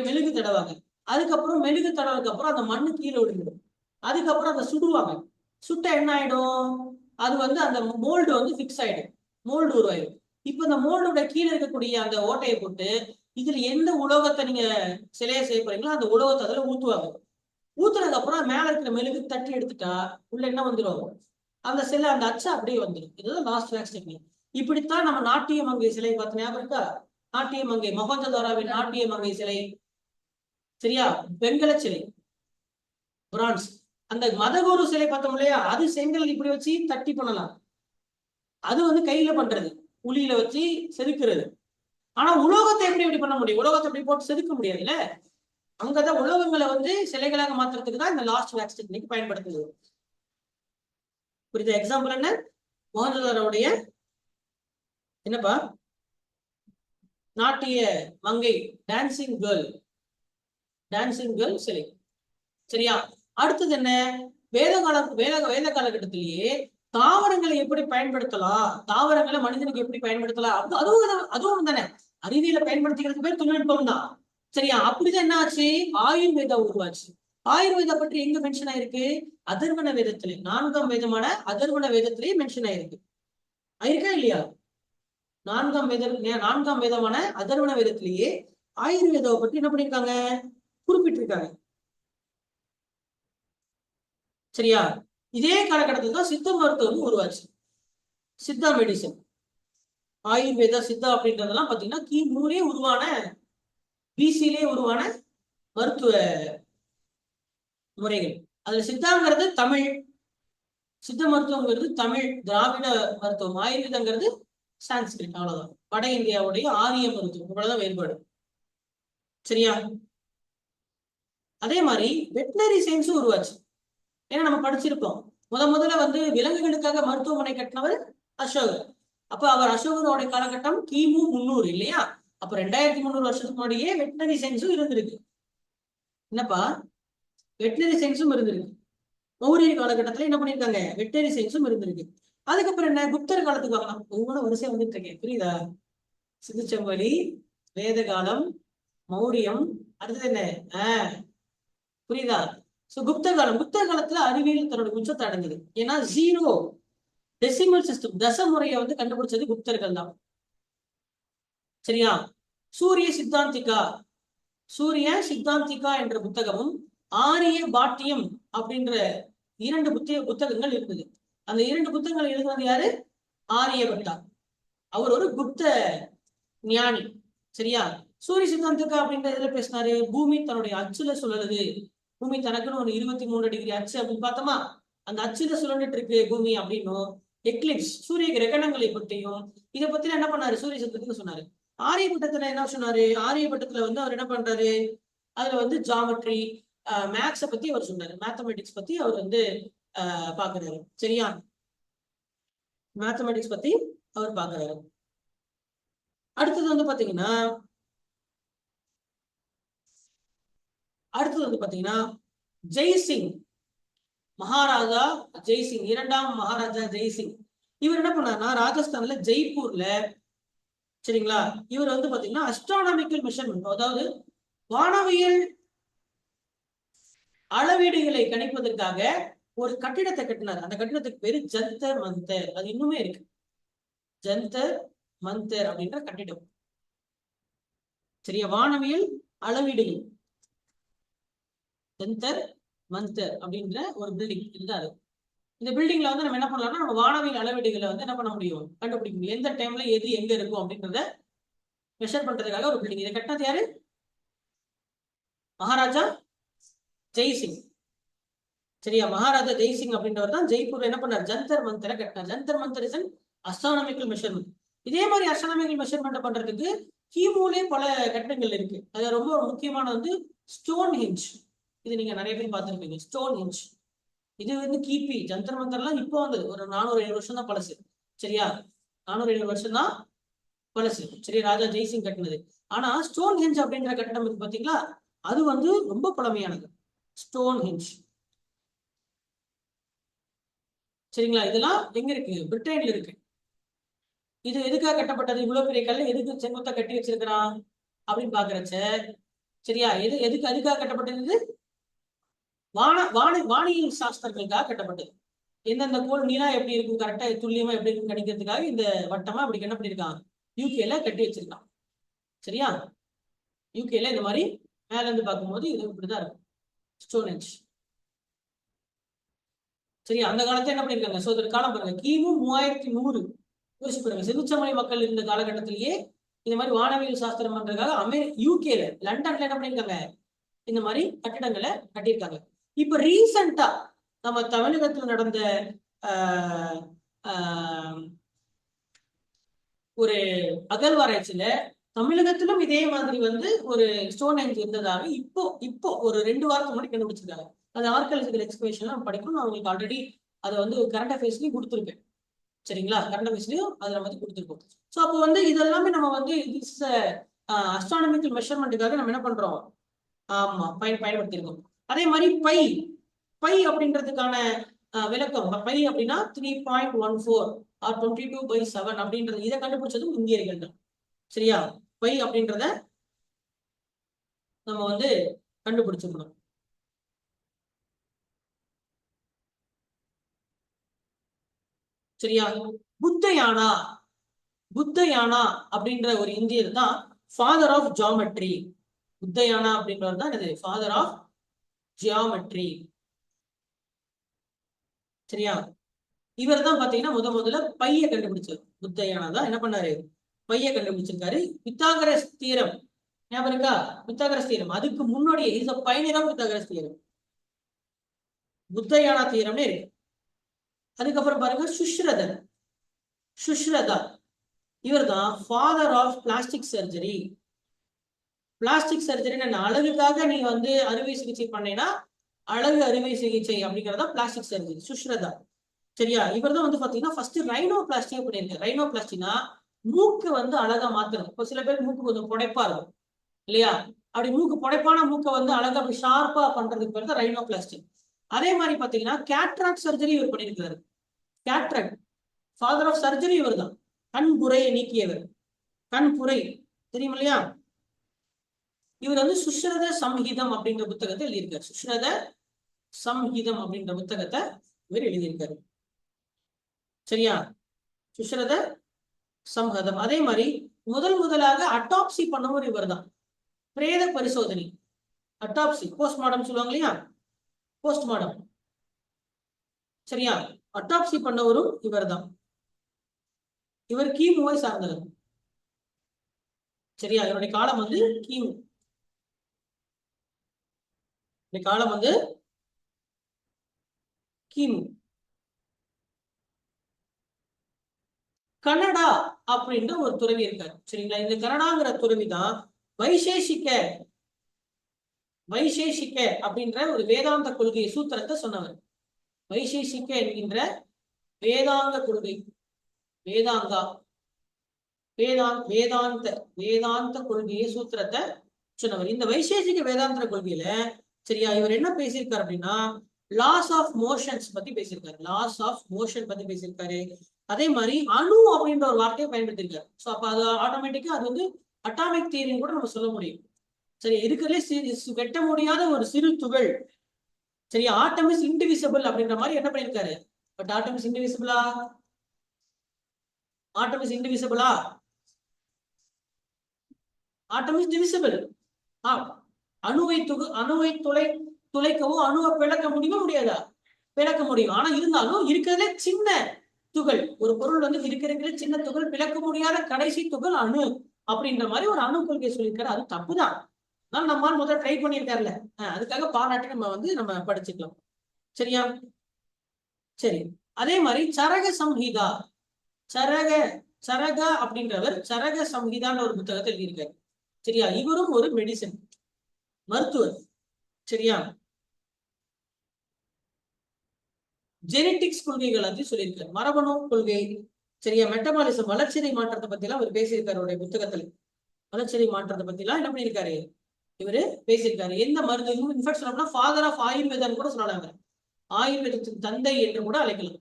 மெழுகு தடவாங்க. அதுக்கப்புறம் மெழுகு தடவுக்கு அப்புறம் அந்த மண்ணு கீழே விழுந்துடும். அதுக்கப்புறம் அதை சுடுவாங்க. சுட்ட என்ன ஆயிடும்? அது வந்து அந்த மோல்டு வந்து பிக்ஸ் ஆயிடும், மோல்டு உருவாயிடும். இப்ப இந்த மோல்டோட கீழே இருக்கக்கூடிய அந்த ஓட்டையை போட்டு இதுல எந்த உலோகத்தை நீங்க சிலையை செய்ய போறீங்களோ அந்த உலோகத்தை அதுல ஊத்துவாங்க. ஊத்துனதுக்கு அப்புறம் மேல இருக்கிற மெழுகு தட்டி எடுத்துட்டா உள்ள என்ன வந்துடும்? அந்த சிலை, அந்த அச்சு அப்படியே வந்துடும். இதுதான் லாஸ்ட் வேக்ஸ் டெக்னிக். இப்படித்தான் நம்ம நாட்டிய மங்கை சிலை பார்த்து ஞாபகம் இருக்கா? நாட்டிய மங்கை, மொஹஞ்சதாரோவின் நாட்டிய மங்கை சிலை. சரியா? வெண்கல சிலை, பிரான்ஸ். அந்த மதகுரு சிலை பார்த்தோம் இல்லையா? அது செங்கல் இப்படி வச்சு தட்டி பண்ணலாம். அது வந்து கையில பண்றது, உளியில வச்சு செதுக்குறது. ஆனா உலோகத்தை எப்படி பண்ண முடியும்? உலோகத்தை எப்படி போட்டு செதுக்க முடியாதுல்ல. அங்கதான் உலோகங்களை வந்து சிலைகளாக மாத்துறதுக்கு தான் இந்த லாஸ்ட் வேக்ஸ் டெக்னிக் பயன்படுத்துது. புரியுது? எக்ஸாம்பிள் என்ன? மொஹஞ்சதாரோடைய என்னப்பா? நாட்டிய மங்கை, டான்சிங் கேர்ள் சிலை. சரியா? அடுத்தது என்ன? வேத காலகட்டத்திலேயே தாவரங்களை எப்படி பயன்படுத்தலாம், தாவரங்களை மனிதனுக்கு எப்படி பயன்படுத்தலாம், அதுவும் தானே அறிவியலை பயன்படுத்திக்கிறது பேர் தொழில்நுட்பம் தான். சரியா? அப்படிதான் என்ன ஆச்சு? ஆயுர்வேதா உருவாச்சு. ஆயுர்வேதா பற்றி எங்க மென்ஷன் ஆயிருக்கு? அதர்வன வேதத்திலே, 4ஆம் வேதமான அதர்வன வேதத்திலேயே மென்ஷன் ஆயிருக்கு. ஆயிருக்கா இல்லையா? 4ஆம் வேதமான அதர்வன வேதத்திலேயே ஆயுர்வேதாவை பற்றி என்ன பண்ணிருக்காங்க? குறிப்பிட்டிருக்காங்க. சரியா? இதே காலகட்டத்தில் தான் சித்த மருத்துவம் உருவாச்சு. சித்தா மெடிசன், ஆயுர்வேதா, சித்தா அப்படின்றதெல்லாம் பாத்தீங்கன்னா கிமுலே உருவான, பிசிலே உருவான மருத்துவ முறைகள். அதுல சித்தாங்கிறது தமிழ், சித்த மருத்துவங்கிறது தமிழ் திராவிட மருத்துவம், ஆயுர்வேதங்கிறது சான்ஸ்கிரிட். அவ்வளவுதான். வட இந்தியாவுடைய ஆரிய மருத்துவம், இவ்வளவுதான் வேறுபாடு. சரியா? அதே மாதிரி வெட்டினரி சயின்ஸும் உருவாச்சு. ஏன்னா நம்ம படிச்சிருக்கோம், முதல்ல வந்து விலங்குகளுக்காக மருத்துவமனை கட்டினவர் அசோகர். அப்ப அவர் அசோகரோட காலகட்டம் கிமு 300 இல்லையா? அப்ப 2300 வருஷத்துக்கு முன்னாடியே வெட்டினரி சயின்ஸும் இருந்திருக்கு. என்னப்பா, வெட்டினரி சயின்ஸும் இருந்திருக்கு. மௌரிய காலகட்டத்துல என்ன பண்ணிருக்காங்க, வெட்டினரி சயின்ஸும் இருந்திருக்கு. அதுக்கப்புறம் என்ன, குப்தர் காலத்துக்கு வரலாம். ஒவ்வொரு வரிசையா வந்துட்டு இருக்கேன், புரியுதா? சிந்துச்செம்பொலி, வேத காலம், மௌரியம், அடுத்தது என்ன, புரியுதா? சோ குப்தர் காலம், குப்தர் காலத்துல அறிவியல் தன்னோட உச்சத்தை அடைஞ்சது. ஏன்னா ஜீரோ டெசிமல் சிஸ்டம், தச முறையை வந்து கண்டுபிடிச்சது குப்தர்கள் தான். சரியா? சூரிய சித்தாந்திகா, சூரிய சித்தாந்திகா என்ற புத்தகமும் ஆரிய பாட்டியம் அப்படின்ற 2 புத்தகங்கள் இருந்தது. அந்த 2 புத்தகங்கள் எழுதுனது யாரு? ஆரியபட்டா. அவர் ஒரு குப்த ஞானி. சரியா? சூரிய சித்தாந்திகா அப்படின்ற இதுல பேசினாரு, பூமி தன்னுடைய அச்சுல சுழலுது, பூமி தனக்குன்னு ஒரு 23 டிகிரி அச்சு அப்படின்னு பார்த்தோமா, அந்த அச்சுல சுழண்டுட்டு இருக்கு பூமி அப்படின்னும், எக்லிப்ஸ் சூரிய கிரகணங்களை பற்றியும் இதை பத்தி என்ன பண்ணாரு, சூரிய சித்தாந்தத்துக்கு சொன்னாரு. ஆரியபட்டத்துல என்ன சொன்னாரு, ஆரியபட்டத்துல வந்து அவர் என்ன பண்றாரு, அதுல வந்து ஜாமெட்ரி, மேக்ஸ பத்தி அவர் சொன்னாரு, மேத்தமெட்டிக்ஸ் பத்தி அவர் வந்து பாக்குறாரு. சரியா? மேத்தமெட்டிக்ஸ் பத்தி அவர் பாக்குறாரு. அடுத்தது வந்து பாத்தீங்கன்னா ஜெய்சிங் மகாராஜா, ஜெய்சிங் 2ஆம் மகாராஜா ஜெய்சிங். இவர் என்ன பண்ணாருன்னா, ராஜஸ்தான்ல ஜெய்ப்பூர்ல, சரிங்களா, இவர் வந்து பாத்தீங்கன்னா அஸ்ட்ரானமிக்கல் மெஷர்மெண்ட், அதாவது வானவியல் அளவீடுகளை கணிப்பதற்காக ஒரு கட்டிடத்தை கட்டினார். அந்த கட்டிடத்துக்கு பேரு ஜந்தர் மந்தர். அது இன்னுமே இருக்கு, ஜந்தர் மந்தர் அப்படின்ற கட்டிடம். சரியா? வானவியல் அளவீடுகள், ஜந்தர் மந்தர் அப்படின்ற ஒரு பில்டிங் இருந்தாரு. இந்த பில்டிங்ல வந்து நம்ம என்ன பண்ணலாம்னா, நம்ம வானவியல் அளவீடுகளை வந்து என்ன பண்ண முடியும், கண்டுபிடிக்க முடியும். எந்த டைம்ல எது எங்க இருக்கும் அப்படின்றத மெஷர் பண்றதுக்காக ஒரு பில்டிங். இதை கட்டினது யாரு? மகாராஜா ஜெய்சிங். சரியா? மகாராஜா ஜெய்சிங் அப்படின்றவர் தான் ஜெய்ப்பூர்ல என்ன பண்ணார், ஜந்தர் மந்தரை கட்டினார். Jantar Mantar is astronomical measurement. இதே மாதிரி அஸ்ட்ரானமிக்கல் மெஷர்மெண்ட் பண்றதுக்கு கிமுலே பல கட்டிடங்கள் இருக்கு. அது ரொம்ப முக்கியமான வந்து ஸ்டோன் ஹெஞ்ச். இது நீங்க நிறைய பேர் பார்த்துருப்பீங்க, ஸ்டோன் ஹெஞ்ச். இது வந்து கிபி, ஜந்தர் மந்தர்லாம் இப்போ வந்து ஒரு 400-700 வருஷம் தான் பழசு. சரியா? 400-700 வருஷம் தான் பழசு. சரி, ராஜா ஜெய்சிங் கட்டினது. ஆனா ஸ்டோன் ஹெஞ்ச் அப்படின்ற கட்டடம் இருக்கு பாத்தீங்களா, அது வந்து ரொம்ப பழமையானது, ஸ்டோன் ஹெஞ்ச். சரிங்களா? இதெல்லாம் எங்க இருக்கு, பிரிட்டன்ல இருக்கு. இது எதுக்காக கட்டப்பட்டது, இவ்வளவு பெரிய கல்ல எதுக்கு செங்குத்தா கட்டி வச்சிருக்கிறான் அப்படின்னு பாக்குறச்ச, சரியா, அதுக்காக கட்டப்பட்டது, வானியல் சாஸ்திரங்களுக்காக கட்டப்பட்டது. எந்தெந்த கோள் நிலா எப்படி இருக்கும், கரெக்டா துல்லியமா எப்படி இருக்கும் கணிக்கிறதுக்காக இந்த வட்டமா அப்படி என்ன பண்ணிருக்கான், யூகேல கட்டி வச்சிருக்கான். சரியா? யூகேல இந்த மாதிரி மேல இருந்து பார்க்கும்போது இது இப்படிதான் இருக்கும், ஸ்டோனேஜ். சரியா? அந்த காலத்துல என்ன பண்ணிருக்காங்க, சோதர காலம் பாருங்க, கிமு 3100. யோசிச்சு பாருங்க, சிந்துச்சமணி மக்கள் இருந்த காலகட்டத்திலேயே இந்த மாதிரி வானவியல் சாஸ்திரம் பண்றதுக்காக யூகேல, லண்டன்ல என்ன பண்ணிருக்காங்க, இந்த மாதிரி கட்டிடங்களை கட்டியிருக்காங்க. இப்ப ரீசெண்டா நம்ம தமிழகத்தில் நடந்த ஒரு அகழ்வாராய்ச்சியில தமிழகத்திலும் இதே மாதிரி வந்து ஒரு ஸ்டோன் ஹெஞ்ச் இருந்ததாக இப்போ ஒரு 2 வாரத்துக்கு முன்னாடி கண்டுபிடிச்சிருக்காங்க. அது ஆர்கியாலஜிக்கல் எக்ஸ்கவேஷன் நம்ம படிக்கணும். நான் உங்களுக்கு ஆல்ரெடி அதை வந்து கரண்ட் அஃபேர்ஸ்லயும் கொடுத்துருப்பேன். சரிங்களா? கரண்ட் அஃபேர்ஸ்லயும் அதை நம்ம வந்து கொடுத்துருக்கோம். ஸோ அப்போ வந்து இதெல்லாமே நம்ம வந்து அஸ்ட்ரானமிக்கல் மெஷர்மெண்ட்டுக்காக நம்ம என்ன பண்றோம், ஆமா பயன்படுத்தியிருக்கோம். அதே மாதிரி பை அப்படின்றதுக்கான விளக்கம், பை அப்படின்னா 3.14 or 22/7 அப்படின்றது, இதை கண்டுபிடிச்சதும் இந்தியர்கள் தான். சரியா? பை அப்படின்றத நம்ம வந்து கண்டுபிடிச்சிருக்கணும். சரியா? புத்தயானா அப்படின்ற ஒரு இந்தியர் தான் ஃபாதர் ஆஃப் ஜியாமெட்ரி. புத்தயானா அப்படின்றவர் தான் இது ஃபாதர் ஆஃப் ஜியாமெட்ரி. சரியா? இவர் தான் பாத்தீங்கன்னா முதல்ல பைய கண்டுபிடிச்சார். புத்தயானா தான் என்ன பண்ணாரு, பைய கண்டுபிடிச்சிருக்காரு. பித்தாகரஸ் தியரம் ஞாபகம் இருக்கா? பித்தாகரஸ் தியரம் அதுக்கு முன்னாடியே is a pioneer of Pythagoras theorem. Baudhayana தியரம்னே இருக்கு. அதுக்கப்புறம் பாருங்க சுஷ்ரதர், சுஷ்ரதா இவர் தான் father of plastic surgery. Plastic சர்ஜரின்னு அழகுக்காக நீ வந்து அறுவை சிகிச்சை பண்ணேன்னா அழகு அறுவை சிகிச்சை அப்படிங்கறதா பிளாஸ்டிக் சர்ஜரி. சுஷ்ரதா சரியா? இவர் தான் வந்து பாத்தீங்கன்னா ஃபர்ஸ்ட் ரைனோபிளாஸ்டியா பண்ணிருக்காரு. ரைனோபிளாஸ்டினா மூக்கு வந்து அழகா மாத்துறது. இப்போ சில பேர் மூக்கு கொஞ்சம் புடைப்பா இருக்கும் இல்லையா? அப்படி மூக்கு புடைப்பான மூக்கை வந்து அழகா அப்படி ஷார்ப்பா பண்றதுக்கு பேர் தான் ரைனோபிளாஸ்டி. அதே மாதிரி பாத்தீங்கன்னா கேட்ராக்ட் சர்ஜரி இவர் பண்ணியிருக்காரு. கேட்ராக்ட் ஃபாதர் ஆஃப் சர்ஜரி இவர் தான். கண் புரையை நீக்கியவர். கண் புரை தெரியும் இல்லையா? இவர் வந்து சுஷ்ரத சம்ஹிதம் அப்படின்ற புத்தகத்தை எழுதியிருக்காரு. சுஷ்ரத சம்ஹிதம் அப்படின்ற புத்தகத்தை இவர் எழுதியிருக்காரு. சரியா? சுஷ்ரத சம்ஹதம். அதே மாதிரி முதலாக அட்டாப்சி பண்ணவர் இவர் தான். பிரேத பரிசோதனை, அட்டாப்சி, போஸ்ட்மார்டம் சொல்லுவாங்க இல்லையா? போஸ்ட்மார்டம் சரியா? அட்டாப்சி பண்ணவரும் இவர் தான். இவர் கிமுவை சார்ந்தவர். சரியா? இவருடைய காலம் வந்து கிமு. காலம் வந்து கிமு. கனடா அப்படின்ற ஒரு துறவி இருக்காரு. சரிங்களா? இந்த கனடாங்கிற துறவி தான் வைசேஷிக்க அப்படின்ற ஒரு வேதாந்த கொள்கை சூத்திரத்தை சொன்னவர். வைசேஷிக்க என்கின்ற வேதாந்த கொள்கை, வேதாந்தா வேதாந்த கொள்கையை சூத்திரத்தை சொன்னவர். இந்த வைசேஷிக வேதாந்த கொள்கையில சரியா இவர் என்ன பேசியிருக்காரு அப்படின்னா லாஸ் ஆஃப் மோஷன்ஸ் பத்தி பேசியிருக்காரு. லாஸ் ஆஃப் மோஷன் பத்தி பேசியிருக்காரு. அதே மாதிரி அணு அப்படின்ற ஒரு வார்த்தையை பயன்படுத்தியிருக்காரு. ஸோ அப்ப அது ஆட்டோமேட்டிக்கா அது வந்து அட்டாமிக் தியரின்னு கூட நம்ம சொல்ல முடியும். சரி, இருக்கிறதுலே வெட்ட முடியாத ஒரு சிறு துகள். சரி, ஆட்டம் இஸ் இன்டிவிசிபிள் அப்படின்ற மாதிரி என்ன பண்ணியிருக்காரு. பட் ஆட்டம் இஸ் இன்டிவிசிபிளா? ஆட்டம் இஸ் இன்டிவிசிபிளா? Atom is divisible. அணுவை துளைக்கவோ அணுவை பிளக்க முடியுமா? முடியாதா? பிளக்க முடியும். ஆனா இருந்தாலும் இருக்கிறதுல சின்ன துகள், ஒரு பொருள் வந்து இருக்கிற சின்ன துகள், பிளக்க முடியாத கடைசி துகள் அணு அப்படின்ற மாதிரி ஒரு அணு கொள்கை சொல்லியிருக்காரு. அது தப்புதான். நம்மால் முதல்ல ட்ரை பண்ணியிருக்காருல்ல, அதுக்காக பாராட்டி நம்ம படிச்சுக்கலாம். சரியா? சரி, அதே மாதிரி சரக சம்ஹிதா, சரக அப்படின்றவர் சரக சம்ஹிதான்னு ஒரு புத்தகத்தை எழுதியிருக்காரு. சரியா? இவரும் ஒரு மெடிசன், மருத்துவர். சரியா? ஜெனட்டிக்ஸ் கொள்கைகள் பத்தி சொல்லியிருக்காரு. மரபணு கொள்கை, சரியா? மெட்டபாலிசம், வளர்ச்சிதை மாற்றத்தை பத்தி எல்லாம் அவர் பேசியிருக்காரு. அவருடைய புத்தகத்துல வளர்ச்சிதை மாற்றத்தை பத்தி எல்லாம் என்ன பண்ணியிருக்காரு, இவரு பேசியிருக்காரு. எந்த மருந்து இன்ஃபெக்ட் சொல்லணும்னா ஃபாதர் ஆஃப் ஆயுர்வேதம் கூட சொல்லலாங்க. ஆயுர்வேதத்தின் தந்தை என்று கூட அழைக்கலாம்.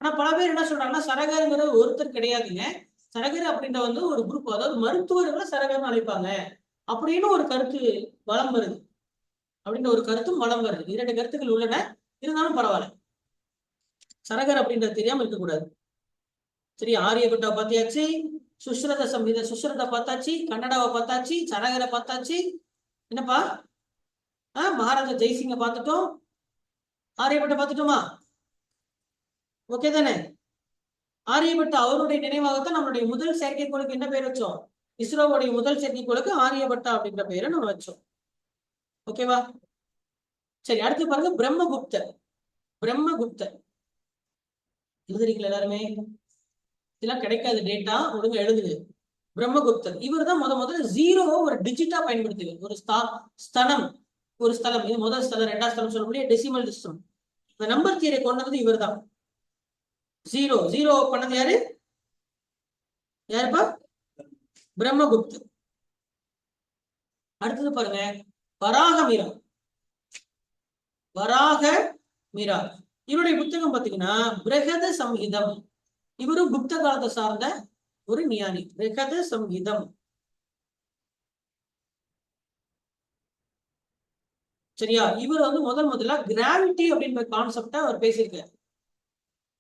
ஆனா பல பேர் என்ன சொல்றாங்கன்னா சரகருங்கிற ஒருத்தர் கிடையாதுங்க. சரகர் அப்படின்ற வந்து ஒரு குரூப், அதாவது மருத்துவர்களை சரகர்னு அழைப்பாங்க அப்படின்னு ஒரு கருத்து வளம் வருது. அப்படின்ற ஒரு கருத்தும் வளம் வருது. 2 கருத்துக்கள் உள்ளன. இருந்தாலும் பரவாயில்ல, சரகர் அப்படின்றது தெரியாம இருக்கக்கூடாது. சரி, ஆரியபட்டா பார்த்தாச்சு, சுஷ்ரத சம்ஹித சுஷ்ரத பார்த்தாச்சு, கன்னடாவை பார்த்தாச்சு, சரகரை பார்த்தாச்சு. என்னப்பா மகாராஜா ஜெய்சிங்க பார்த்துட்டோம், ஆரியபட்டா பார்த்துட்டோமா? ஓகே தானே? ஆரியபட்டா அவருடைய நினைவாகத்தான் நம்மளுடைய முதல் செயற்கைக்கோளுக்கு என்ன பேர் வச்சோம்? இஸ்ரோவுடைய முதல் செயற்கைக்கோளுக்கு ஆரியபட்டா அப்படின்ற பெயரை நம்ம வச்சோம். ஓகேவா? சரி, அடுத்து பாருங்க பிரம்மகுப்தர். பிரம்மகுப்தர் எழுதுறீங்களா எல்லாருமே? இதெல்லாம் கிடைக்காது டேட்டா, ஒழுங்கா எழுதுது. பிரம்மகுப்தர் இவர் தான் முதல்ல ஜீரோவை ஒரு டிஜிட்டா பயன்படுத்துது. ஒரு ஸ்தலம், ஒரு ஸ்தலம், இது முதல் ஸ்தலம், 2ஆம் ஸ்தலம் சொல்ல முடியாது, டெசிமல் சிஸ்டம். இந்த நம்பர் தியரியை கொண்டது இவர் தான். ஜீரோ பண்ணது யாருப்பா? பிரம்மகுப்தர். அடுத்தது பாருங்க வராக மீரா. இவருடைய புத்தகம் பாத்தீங்கன்னா பிரகத சம்ஹிதம். இவரும் குப்த காலத்தை சார்ந்த ஒரு ஞானி. பிரகத சம்ஹிதம். சரியா? இவர் வந்து முதல்ல கிராவிட்டி அப்படின்ற கான்செப்டை அவர் பேசியிருக்காரு.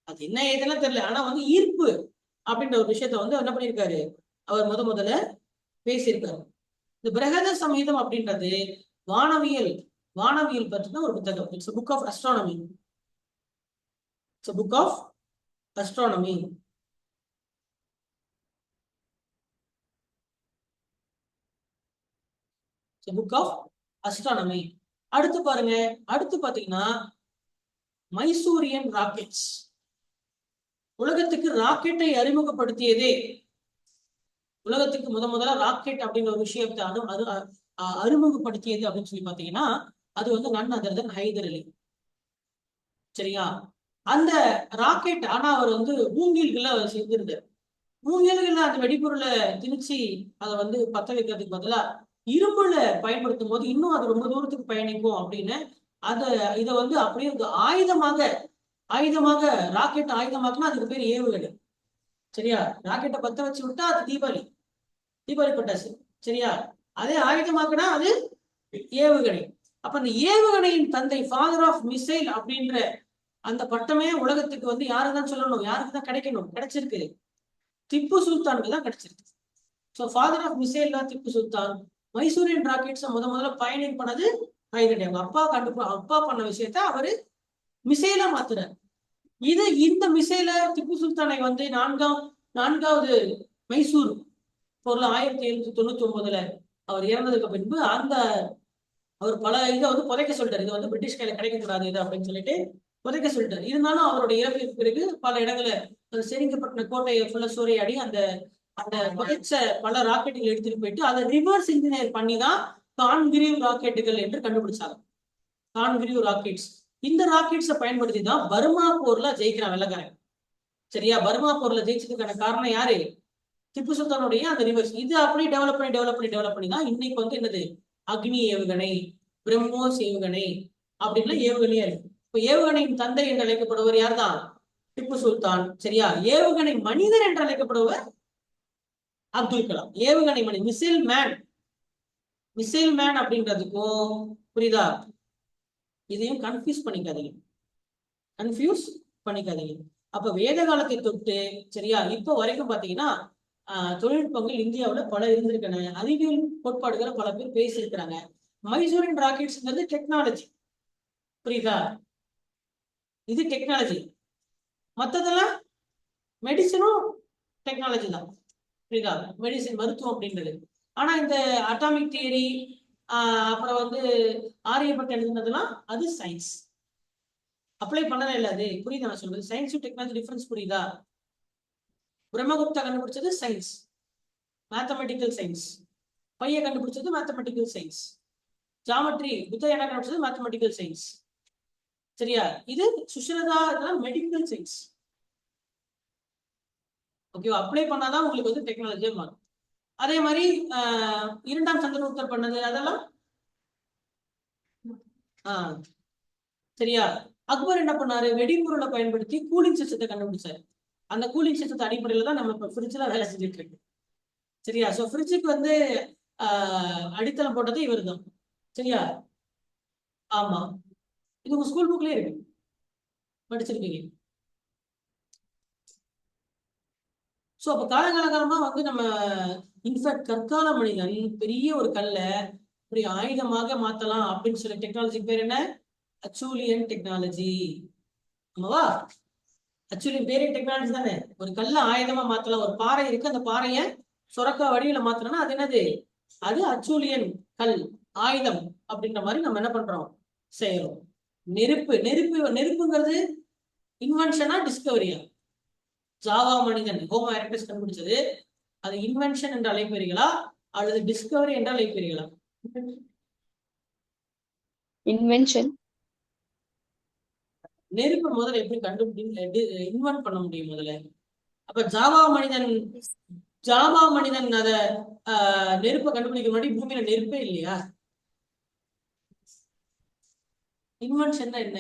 அது என்ன ஏதெல்லாம் தெரியல, ஆனா வந்து ஈர்ப்பு அப்படின்ற ஒரு விஷயத்த வந்து என்ன பண்ணியிருக்காரு, அவர் முதல்ல பேசியிருக்காரு. இந்த பிரகத சம்ஹிதம் அப்படின்றது வானவியல் பற்றின ஒரு புத்தகம். It's book of astronomy. It's book of astronomy. Book of astronomy. அடுத்து பாருங்க, அடுத்து பாத்தீங்கன்னா மைசூரியன் ராக்கெட்ஸ். உலகத்துக்கு ராக்கெட்டை அறிமுகப்படுத்தியதே, உலகத்துக்கு முதல்ல ராக்கெட் அப்படின்ற ஒரு விஷயத்தை அறிமுகப்படுத்தியது அப்படின்னு சொல்லி பாத்தீங்கன்னா அது வந்து நன் அதர் தன் ஹைதர் அலி. சரியா? அந்த ராக்கெட் ஆனா அவர் வந்து மூங்கில்கள்ல அவர் செஞ்சிருந்தார். மூங்கில்கள்ல அந்த வெடிபொருளை திணிச்சு அதை வந்து பத்த வைக்கிறதுக்கு பதிலா இரும்புல பயன்படுத்தும் போது இன்னும் அது ரொம்ப தூரத்துக்கு பயணிக்கும் அப்படின்னு இதை வந்து அப்படியே ஆயுதமாக ராக்கெட் ஆயுதமாக்குனா அதுக்கு பேர் ஏவுகணை. சரியா? ராக்கெட்டை பத்த வச்சு விட்டா அது தீபாவளி பட்டாசு. சரியா? அதே ஆயுதமாக்குனா அது ஏவுகணை. அப்ப அந்த ஏவுகணையின் தந்தை, ஃபாதர் ஆஃப் மிசைல் அப்படின்ற அந்த பட்டமே உலகத்துக்கு வந்து யாருதான் சொல்லணும், யாருக்கு தான் கிடைக்கணும், கிடைச்சிருக்கு, திப்பு சுல்தானுக்கு தான் கிடைச்சிருக்கு. ஸோ ஃபாதர் ஆஃப் மிசைல் தான் திப்பு சுல்தான். மைசூரியன் ராக்கெட்ஸை முதல்ல பயணியர் பண்ணது ஹைதர். அவங்க அப்பா பண்ண விஷயத்த அவரு மிசைலா மாத்துறாரு. இந்த மிசைல திப்பு சுல்தானை வந்து நான்காவது மைசூர் போர்ல 1799 அவர் இறந்ததுக்கு பின்பு அவர் பல இதை வந்து புதைக்க சொல்லிட்டாரு. இது வந்து பிரிட்டிஷ் கையில கிடைக்க கூடாது இது அப்படின்னு சொல்லிட்டு புதைக்க சொல்லிட்டாரு. இருந்தாலும் அவருடைய இறப்பிற்கு பிறகு பல இடங்களை செரிங்கப்பட்ட கோட்டையை ஃபுல்லா சூறையாடி அந்த புதைச்ச பல ராக்கெட்டுகள் எடுத்துட்டு போயிட்டு அதை ரிவர்ஸ் இன்ஜினியர் பண்ணி தான் கான்கிரீவ் ராக்கெட்டுகள் என்று கண்டுபிடிச்சாங்க. கான்கிரீவ் ராக்கெட்ஸ். இந்த ராக்கெட்ஸை பயன்படுத்தி தான் பர்மா போர்ல ஜெயிக்கிறான் வெள்ளக்காரன். சரியா? பர்மா போர்ல ஜெயிச்சதுக்கான காரணம் யாரு? திப்பு சுல்தானுடைய அந்த ரிவர்ஸ். இது அப்படி டெவலப் பண்ணி தான் இன்னைக்கு வந்து என்னது அக்னி ஏவுகணை, பிரம்மோஸ் ஏவுகணை அப்படின்னா ஏவுகணையா இருக்கு. இப்ப ஏவுகணையின் தந்தை என்று அழைக்கப்படுவர் யார் தான்? திப்பு சுல்தான். சரியா? ஏவுகணை மனிதன் என்று அழைக்கப்படுவர் அப்துல் கலாம். ஏவுகணை மனிதன், மிசைல் மேன் அப்படின்றதுக்கும் புரியுதா? இதையும் கன்ஃபியூஸ் பண்ணிக்காதீங்க. அப்ப வேத காலத்தை தொட்டு சரியா இப்போ வரைக்கும் பாத்தீங்கன்னா தொழில்நுட்பங்கள் இந்தியாவுல பல இருந்திருக்காங்க. அறிவியல் கோட்பாடுகளை பல பேர் பேசியிருக்கிறாங்க. மைசூரியன் ராக்கெட்ஸ்ங்கிறது டெக்னாலஜி. புரியுதா? இது டெக்னாலஜி. மற்றதெல்லாம் மெடிசனும் டெக்னாலஜி தான். புரியுதா? மெடிசன், மருத்துவம் அப்படின்றது. ஆனா இந்த அட்டாமிக் தியரி அப்புறம் வந்து ஆரியப்பட்ட எழுதுனதுலாம் அது சயின்ஸ். அப்ளை பண்ணவே இல்லை அது. புரியுதா நான் சொல்றது? சயின்ஸ் டெக்னாலஜி டிஃபரன்ஸ் புரியுதா? பிரம்மகுப்தா கண்டுபிடிச்சது சயின்ஸ், மேத்தமெட்டிக்கல் சயின்ஸ். பைய கண்டுபிடிச்சது மேத்தமெட்டிக்கல் சயின்ஸ். ஜாமெட்ரி புத்தகம் கண்டுபிடிச்சது மேத்தமெட்டிக்கல் சயின்ஸ். சரியா? இது சுஷ்ரதா மெடிக்கல் சயின்ஸ். ஓகேவா? அப்ளை பண்ணாதான் உங்களுக்கு வந்து டெக்னாலஜியா மாறும். அதே மாதிரி 2ஆம் சந்திரகுப்தர் பண்ணது அதெல்லாம் சரியா? அக்பர் என்ன பண்ணாரு? வெடிபொருளை பயன்படுத்தி கூலிங் சிஸ்டத்தை கண்டுபிடிச்சாரு. அந்த கூலிங் சிஸ்டத்தை அடிப்படையில தான் நம்ம இப்ப ஃப்ரிட்ஜ்ல வேலை செஞ்சுட்டு இருக்கு. சரியா? ஸோ ஃப்ரிட்ஜுக்கு வந்து அடித்தளம் போட்டது இவர் தான். சரியா? ஆமா, இது உங்க ஸ்கூல் புக்லயே இருக்கு, படிச்சிருக்கீங்க. ஸோ அப்ப காலகாலமா வந்து நம்ம இன்ஃபேக்ட் கற்கால மனிதன் பெரிய ஒரு கல்லை இப்படி ஆயுதமாக மாத்தலாம் அப்படின்னு சொல்லி டெக்னாலஜி பேர் என்ன? Acheulean technology. ஆமாவா? அச்சூலியன் பேரே டெக்னாலஜி தானே. ஒரு கல்ல ஆயுதமா மாத்தலாம். ஒரு பாறை இருக்கு, அந்த பாறைய சொரக்கா வடிவில மாத்தணும்னா அது என்னது? அது அச்சூலியன் கல், ஆயுதம் அப்படின்ற மாதிரி நம்ம என்ன பண்றோம், செய்யறோம். நெருப்புங்கிறது இன்வென்ஷனா டிஸ்கவரியா? ஜாவா மனிதன் ஹோமோ எரெக்டஸ் கண்டுபிடிச்சது, அது இன்வென்ஷன் என்று அழைப்பீர்களா அல்லது டிஸ்கவரி என்று அழைப்பீர்களா? இன்வென்ஷன். நெருப்பு முதல்ல எப்படி இன்வென்ட் பண்ண முடியும் முதல்ல? அப்ப ஜாவா மனிதன் அத நெருப்பை கண்டுபிடிக்க முன்னாடி பூமியில நெருப்பே இல்லையா? இன்வென்ஷன் என்ன?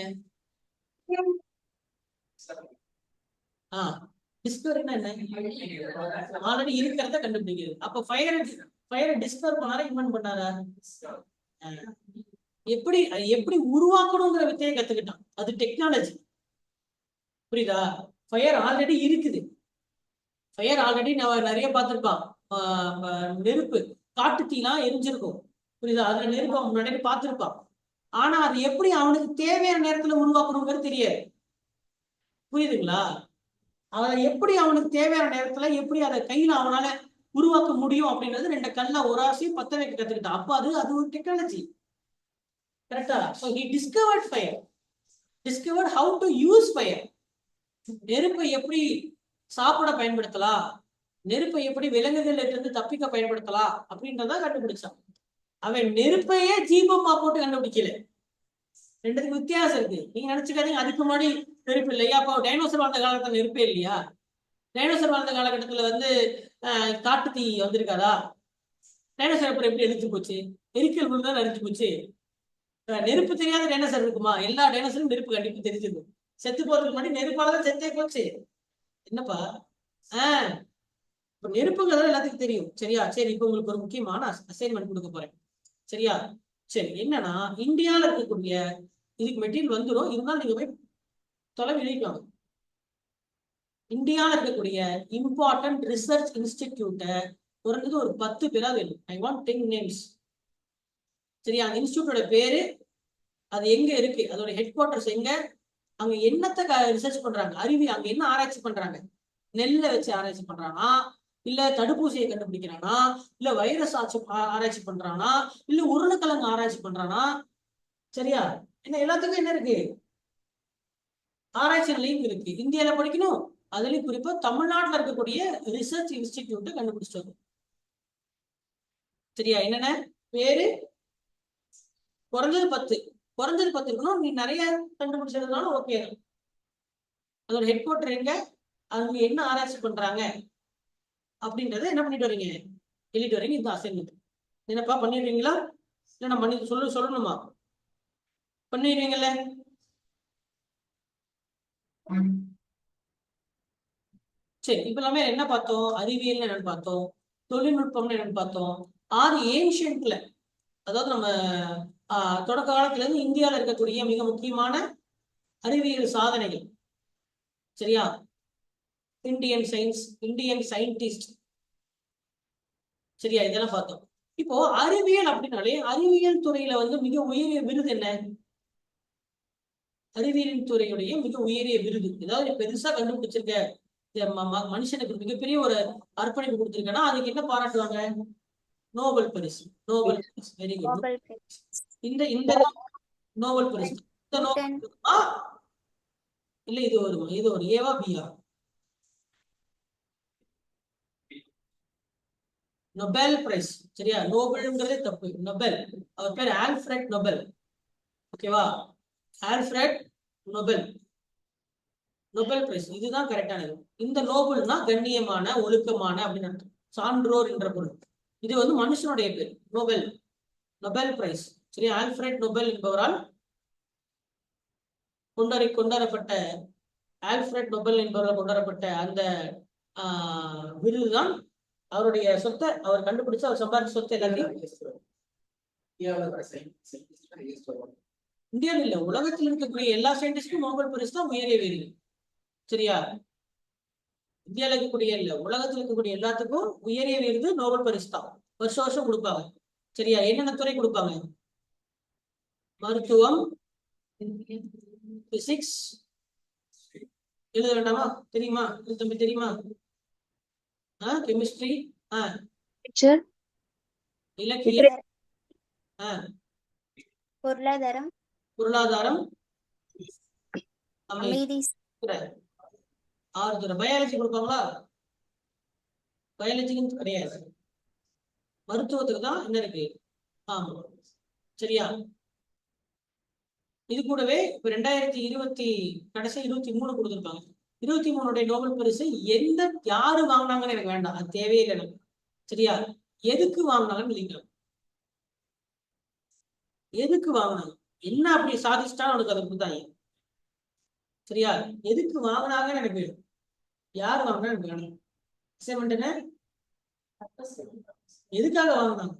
டிஸ்கவரினா என்ன? ஆல்ரெடி இருக்கிறத கண்டுபிடிக்கிறது. அப்ப ஃபயரை டிஸ்கவர் பண்ணாரா, இன்வென்ட் பண்ணாரா? எப்படி உருவாக்கணுங்கிற வித்தையை கத்துக்கிட்டான். அது டெக்னாலஜி. புரியுதா? ஃபயர் ஆல்ரெடி இருக்குது. ஃபயர் ஆல்ரெடி நான் நிறைய பார்த்திருப்பான். நெருப்பு காட்டு தீலாம் எரிஞ்சிருக்கும். புரியுதா? அதுல நெருப்பு அவன் முன்னாடி பார்த்திருப்பான். ஆனா அது எப்படி அவனுக்கு தேவையான நேரத்துல உருவாக்கணுங்கிறது தெரியாது. புரியுதுங்களா? அதை எப்படி அவனுக்கு தேவையான நேரத்துல எப்படி அதை கையில அவனால உருவாக்க முடியும் அப்படின்றது 2 கல்ல ஒரு ஆசையும் பத்த வைக்க கத்துக்கிட்டான். அப்ப அது ஒரு டெக்னாலஜி. கரெக்டா? So he discovered fire, discovered how to use fire. நெருப்பை எப்படி சாப்பிட பயன்படுத்தலாம், நெருப்பை எப்படி விலங்குகள்ல இருந்து தப்பிக்க பயன்படுத்தலாம் அப்படின்றத கண்டுபிடிச்சான். அவன் நெருப்பையே ஜீபமா போட்டு கண்டுபிடிக்கல. ரெண்டுத்துக்கு வித்தியாசம் இருக்கு. நீங்க நினைச்சுக்காதீங்க அதுக்கு முன்னாடி நெருப்பு இல்லையா, அப்போ டைனோசர் வாழ்ந்த காலத்துல நெருப்பே இல்லையா? டைனோசர் வாழ்ந்த காலகட்டத்துல காட்டு தீ வந்திருக்காதா? டைனோசர் அப்புறம் எப்படி எரிஞ்சு போச்சு? எரிக்கல் விழுந்தாலும் எரிஞ்சு போச்சு. நெருப்பு தெரியாத டைனோசர் இருக்குமா? எல்லா டைனோசரும் நெருப்பு கண்டிப்பா தெரிஞ்சிருக்கும். செத்து போறதுக்கு முன்னாடி நெருப்பாலதான் செத்தே போச்சு. என்னப்பா? இப்ப நெருப்புங்கிறது எல்லாத்துக்கும் தெரியும். சரியா? சரி, இப்ப உங்களுக்கு ஒரு முக்கியமான அசைன்மெண்ட் கொடுக்க போறேன். சரியா? சரி, என்னன்னா இந்தியால இருக்கக்கூடிய இதுக்கு மெட்டீரியல் வந்துடும், இருந்தாலும் நீங்க போய் தொலைவு எழுதிக்கோங்க. இந்தியாவில் இருக்கக்கூடிய இம்பார்ட்டன்ட் ரிசர்ச் இன்ஸ்டிடியூட்ட குறைஞ்சது ஒரு 10 பேராவது வேணும். I want 10 names. சரியா? அந்த இன்ஸ்டிடியூட்டோட பேரு, அது எங்க இருக்கு, அதோட ஹெட் குவார்டர்ஸ் எங்க, அங்க என்னத்தை ரிசர்ச் பண்றாங்க, அங்க என்ன ஆராய்ச்சி பண்றாங்க, நெல்லை வச்சு ஆராய்ச்சி பண்றானா, இல்ல தடுப்பூசியை கண்டுபிடிக்கிறானா, இல்ல வைரஸ் ஆராய்ச்சி பண்றானா, இல்ல உருளைக்கிழங்கு ஆராய்ச்சி பண்றானா? சரியா? என்ன எல்லாத்துக்கும் என்ன இருக்கு, ஆராய்ச்சி லிங்க் இருக்கு. இந்தியால படிக்கணும், அதுலயும் குறிப்பா தமிழ்நாட்டில் இருக்கக்கூடிய ரிசர்ச் இன்ஸ்டிடியூட்டை கண்டுபிடிச்சிட்டு. சரியா? என்னென்ன பேரு? குறைஞ்சது 10, குறைஞ்சது 10 இருக்கணும். நீ நிறைய கண்டுபிடிச்சதுனால ஓகே தான். அதோட ஹெட் குவார்டர் எங்க, அவங்க என்ன ஆராய்ச்சி பண்றாங்க அப்படின்றத என்ன பண்ணிட்டு வரீங்க, எழுதிட்டு வரீங்க. இந்த அசைன்மெண்ட் என்னப்பா பண்ணிடுவீங்களா? இல்ல நான் பண்ணி சொல்லணுமா? பண்ணிடுவீங்கல்ல? சரி, இப்ப எல்லாமே என்ன பார்த்தோம்? அறிவியல் என்னன்னு பார்த்தோம், தொழில்நுட்பம்னு என்னன்னு பார்த்தோம். ஏன்ஷியன்ட்ல, அதாவது நம்ம தொடக்க காலத்துல இருந்து இந்தியாவில் இருக்கக்கூடிய மிக முக்கியமான அறிவியல் சாதனைகள். சரியா? Indian science, Indian scientist. சரியா? இதெல்லாம் பார்த்தோம். இப்போ அறிவியல் அப்படின்னாலே அறிவியல் துறையில மிக உயரிய விருது என்ன? அறிவியல் துறையுடைய மிக உயரிய விருது, ஏதாவது பெருசா கண்டுபிடிச்சிருக்க, மனுஷனுக்கு மிகப்பெரிய ஒரு அர்ப்பணிப்பு கொடுத்திருக்கேன்னா அதுக்கு என்ன பாராட்டுவாங்க? நோபல் பரிசு. நோபல் பரிசு. Very good. இந்த இந்த நோபல் பரிசு, இந்த நோபல் இல்ல இது ஒரு ஏவா பியா? Nobel price. சரியா? நோபல்ங்கிறதே தப்பு, நொபெல். அவர் பேர் ஆல்ஃபிரட் நொபெல். ஓகேவா? ஆல்ஃபிரட் நொபெல், நொபெல் பிரைஸ், இதுதான் கரெக்டானது. இந்த நோபல்னா கண்ணியமான, ஒழுக்கமான அப்படின்னு அர்த்தம், சான்றோர் என்ற பொருள். இது மனுஷனுடைய பேர், நோபெல், நொபெல் பிரைஸ். சரி, ஆல்ஃபிரட் நொபெல் என்பவரால் கொண்டாடப்பட்ட, ஆல்ஃபிரட் நொபெல் என்பவரால் கொண்டாடப்பட்ட அந்த விருதுதான் அவருடைய சொத்தை, அவர் கண்டுபிடிச்சு அவர் சம்பாதிச்ச சொத்தை எல்லாத்தையும் இந்தியாவில் இல்ல, உலகத்தில் இருக்கக்கூடிய எல்லா சயின்டிஸ்டும் நோபல் பரிசு தான் உயரிய விருது. சரியா? இந்தியாவில் இருக்கக்கூடிய இல்ல, உலகத்தில் இருக்கக்கூடிய எல்லாத்துக்கும் உயரிய விருது நோபல் பரிசு தான். வருஷம் வருஷம் கொடுப்பாங்க. சரியா? என்னென்ன துறை கொடுப்பாங்க? மருத்துவம், பிசிக்ஸ், எழுத வேண்டாமா? தெரியுமா தம்பி? தெரியுமா? கெமிஸ்ட்ரி, இலக்கியம், பொருளாதாரம், அமைதி, 6 துறை. பயாலஜி கொடுப்பாங்களா? பயாலஜிக்கு கிடையாது, மருத்துவத்துக்கு தான் என்ன இருக்கு. ஆமா. சரியா? இது கூடவே இப்ப 2020 கடைசி 23 கொடுத்துருப்பாங்க. 23 நோபல் பரிசு யாரு வாங்கினாங்கன்னு எனக்கு வேண்டாம், அது தேவையில்லை எனக்கு. சரியா? எதுக்கு வாங்கினாங்கன்னு இல்லைங்களா? எதுக்கு வாங்கினாங்க, என்ன அப்படி சாதிச்சிட்டான்னு உனக்கு அதை கொடுத்தாங்க. சரியா? எதுக்கு வாங்கினாங்கன்னு எனக்கு வேணும், யார் வாங்கினா எனக்கு வேணும். அசைன்மெண்ட் என்ன, எதுக்காக வாங்கினாங்க,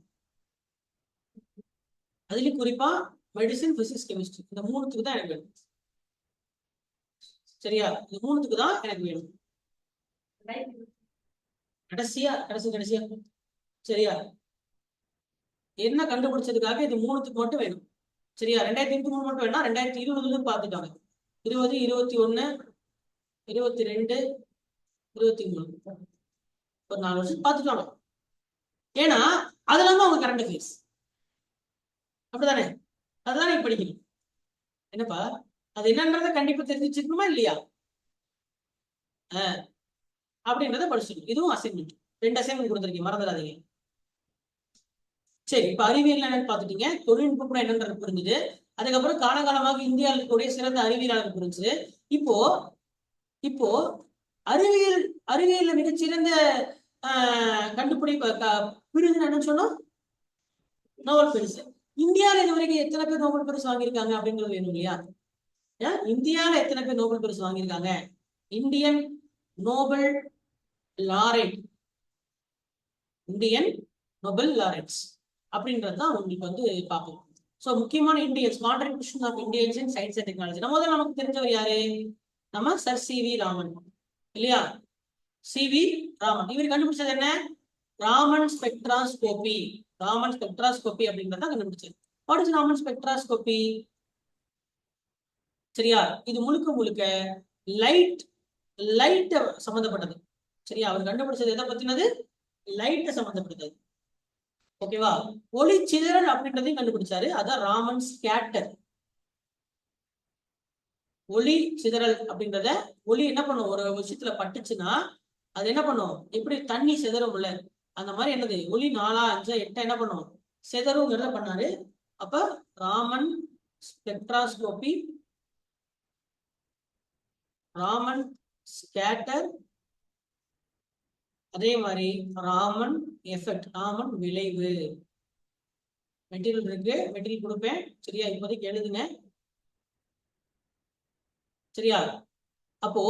அதுலயும் குறிப்பா மெடிசின், பிசிக்ஸ், கெமிஸ்ட்ரி, இந்த 3த்துக்கு தான் எனக்கு வேணும். சரியா? இந்த 3த்துக்கு தான் எனக்கு வேணும். கடைசியா. சரியா? என்ன கண்டுபிடிச்சதுக்காக இது 3த்துக்கு மட்டும் வேணும். சரியா? 2023 மட்டும் வேணா, 2020 பார்த்துட்டாங்க. 20, 21, 22, 23 ஒரு 4 வருஷம் பார்த்துட்டாங்க. ஏன்னா அதுல இருந்து அவங்க கரண்ட் அஃபேர்ஸ் அப்படிதானே, அதுதான் நீங்க படிக்கணும். என்னப்பா அது என்னன்றத கண்டிப்பா தெரிஞ்சுக்கணுமா இல்லையா? அப்படின்றத படிச்சுக்கணும். இதுவும் அசைன்மெண்ட், 2 அசைன்மெண்ட் கொடுத்துருக்கீங்க, மறந்துடாதீங்க. சரி, இப்ப அறிவியல் என்னன்னு பாத்துட்டீங்க, தொழில்நுட்பம் கூட என்னன்றது புரிஞ்சுது. அதுக்கப்புறம் காலகாலமாக இந்தியாவில் இருக்கக்கூடிய சிறந்த அறிவியலாளர் புரிஞ்சுது. இப்போ இப்போ அறிவியல் அறிவியல்ல மிகச்சிறந்த கண்டுபிடிப்பு விருது என்னன்னு சொன்னோம், நோபல் பரிசு. இந்தியாவில இது வரைக்கும் எத்தனை பேர் நோபல் பரிசு வாங்கியிருக்காங்க அப்படின்றது வேணும் இல்லையா? இந்தியாவில எத்தனை பேர் நோபல் பரிசு வாங்கியிருக்காங்க? Indian Nobel laureate, Indian Nobel laureates அப்படின்றதுதான் உங்களுக்கு வந்து பார்ப்போம். சோ முக்கியமான Indians, contribution of Indians in science and technology. முதல்ல நமக்கு தெரிஞ்சவர் யாரு? நம்ம சர் சி.வி. ராமன் இல்லையா? சி.வி. ராமன். இவர் கண்டுபிடிச்சது என்ன? ராமன் ஸ்பெக்ட்ராஸ்கோபி. ராமன் ஸ்பெக்ட்ராஸ்கோபி அப்படின்றத கண்டுபிடிச்சது. What is Raman spectroscopy? சரியா, இது முழுக்க முழுக்க லைட் லைட் சம்பந்தப்பட்டது. சரியா, அவர் கண்டுபிடிச்சது எதை பத்தினது? லைட் சம்பந்தப்பட்டது. ஓகேவா? ஒளி சிதறல் அப்படின்றதையும் கண்டுபிடிச்சாரு, அதான் ராமன் ஸ்கேட்டர். ஒளி சிதறல் அப்படின்றத, ஒளி என்ன பண்ணும், ஒரு விஷயத்துல பட்டுச்சுன்னா அது என்ன பண்ணும், எப்படி தண்ணி சிதறும்ல அந்த மாதிரி என்னது, ஒளி 4, 5, 8 என்ன பண்ணும், சிதறுங்கிறத பண்ணாரு. அப்ப ராமன் ஸ்பெக்ட்ராஸ்கோபி, ராமன் ஸ்கேட்டர், அதே மாதிரி ராமன் எஃபெக்ட், ராமன் விளைவு. மெட்டீரியல் இருக்கு, மெட்டீரியல் கொடுப்பேன். சரியா, இப்போதைக்கு எழுதுங்க. சரியா, அப்போ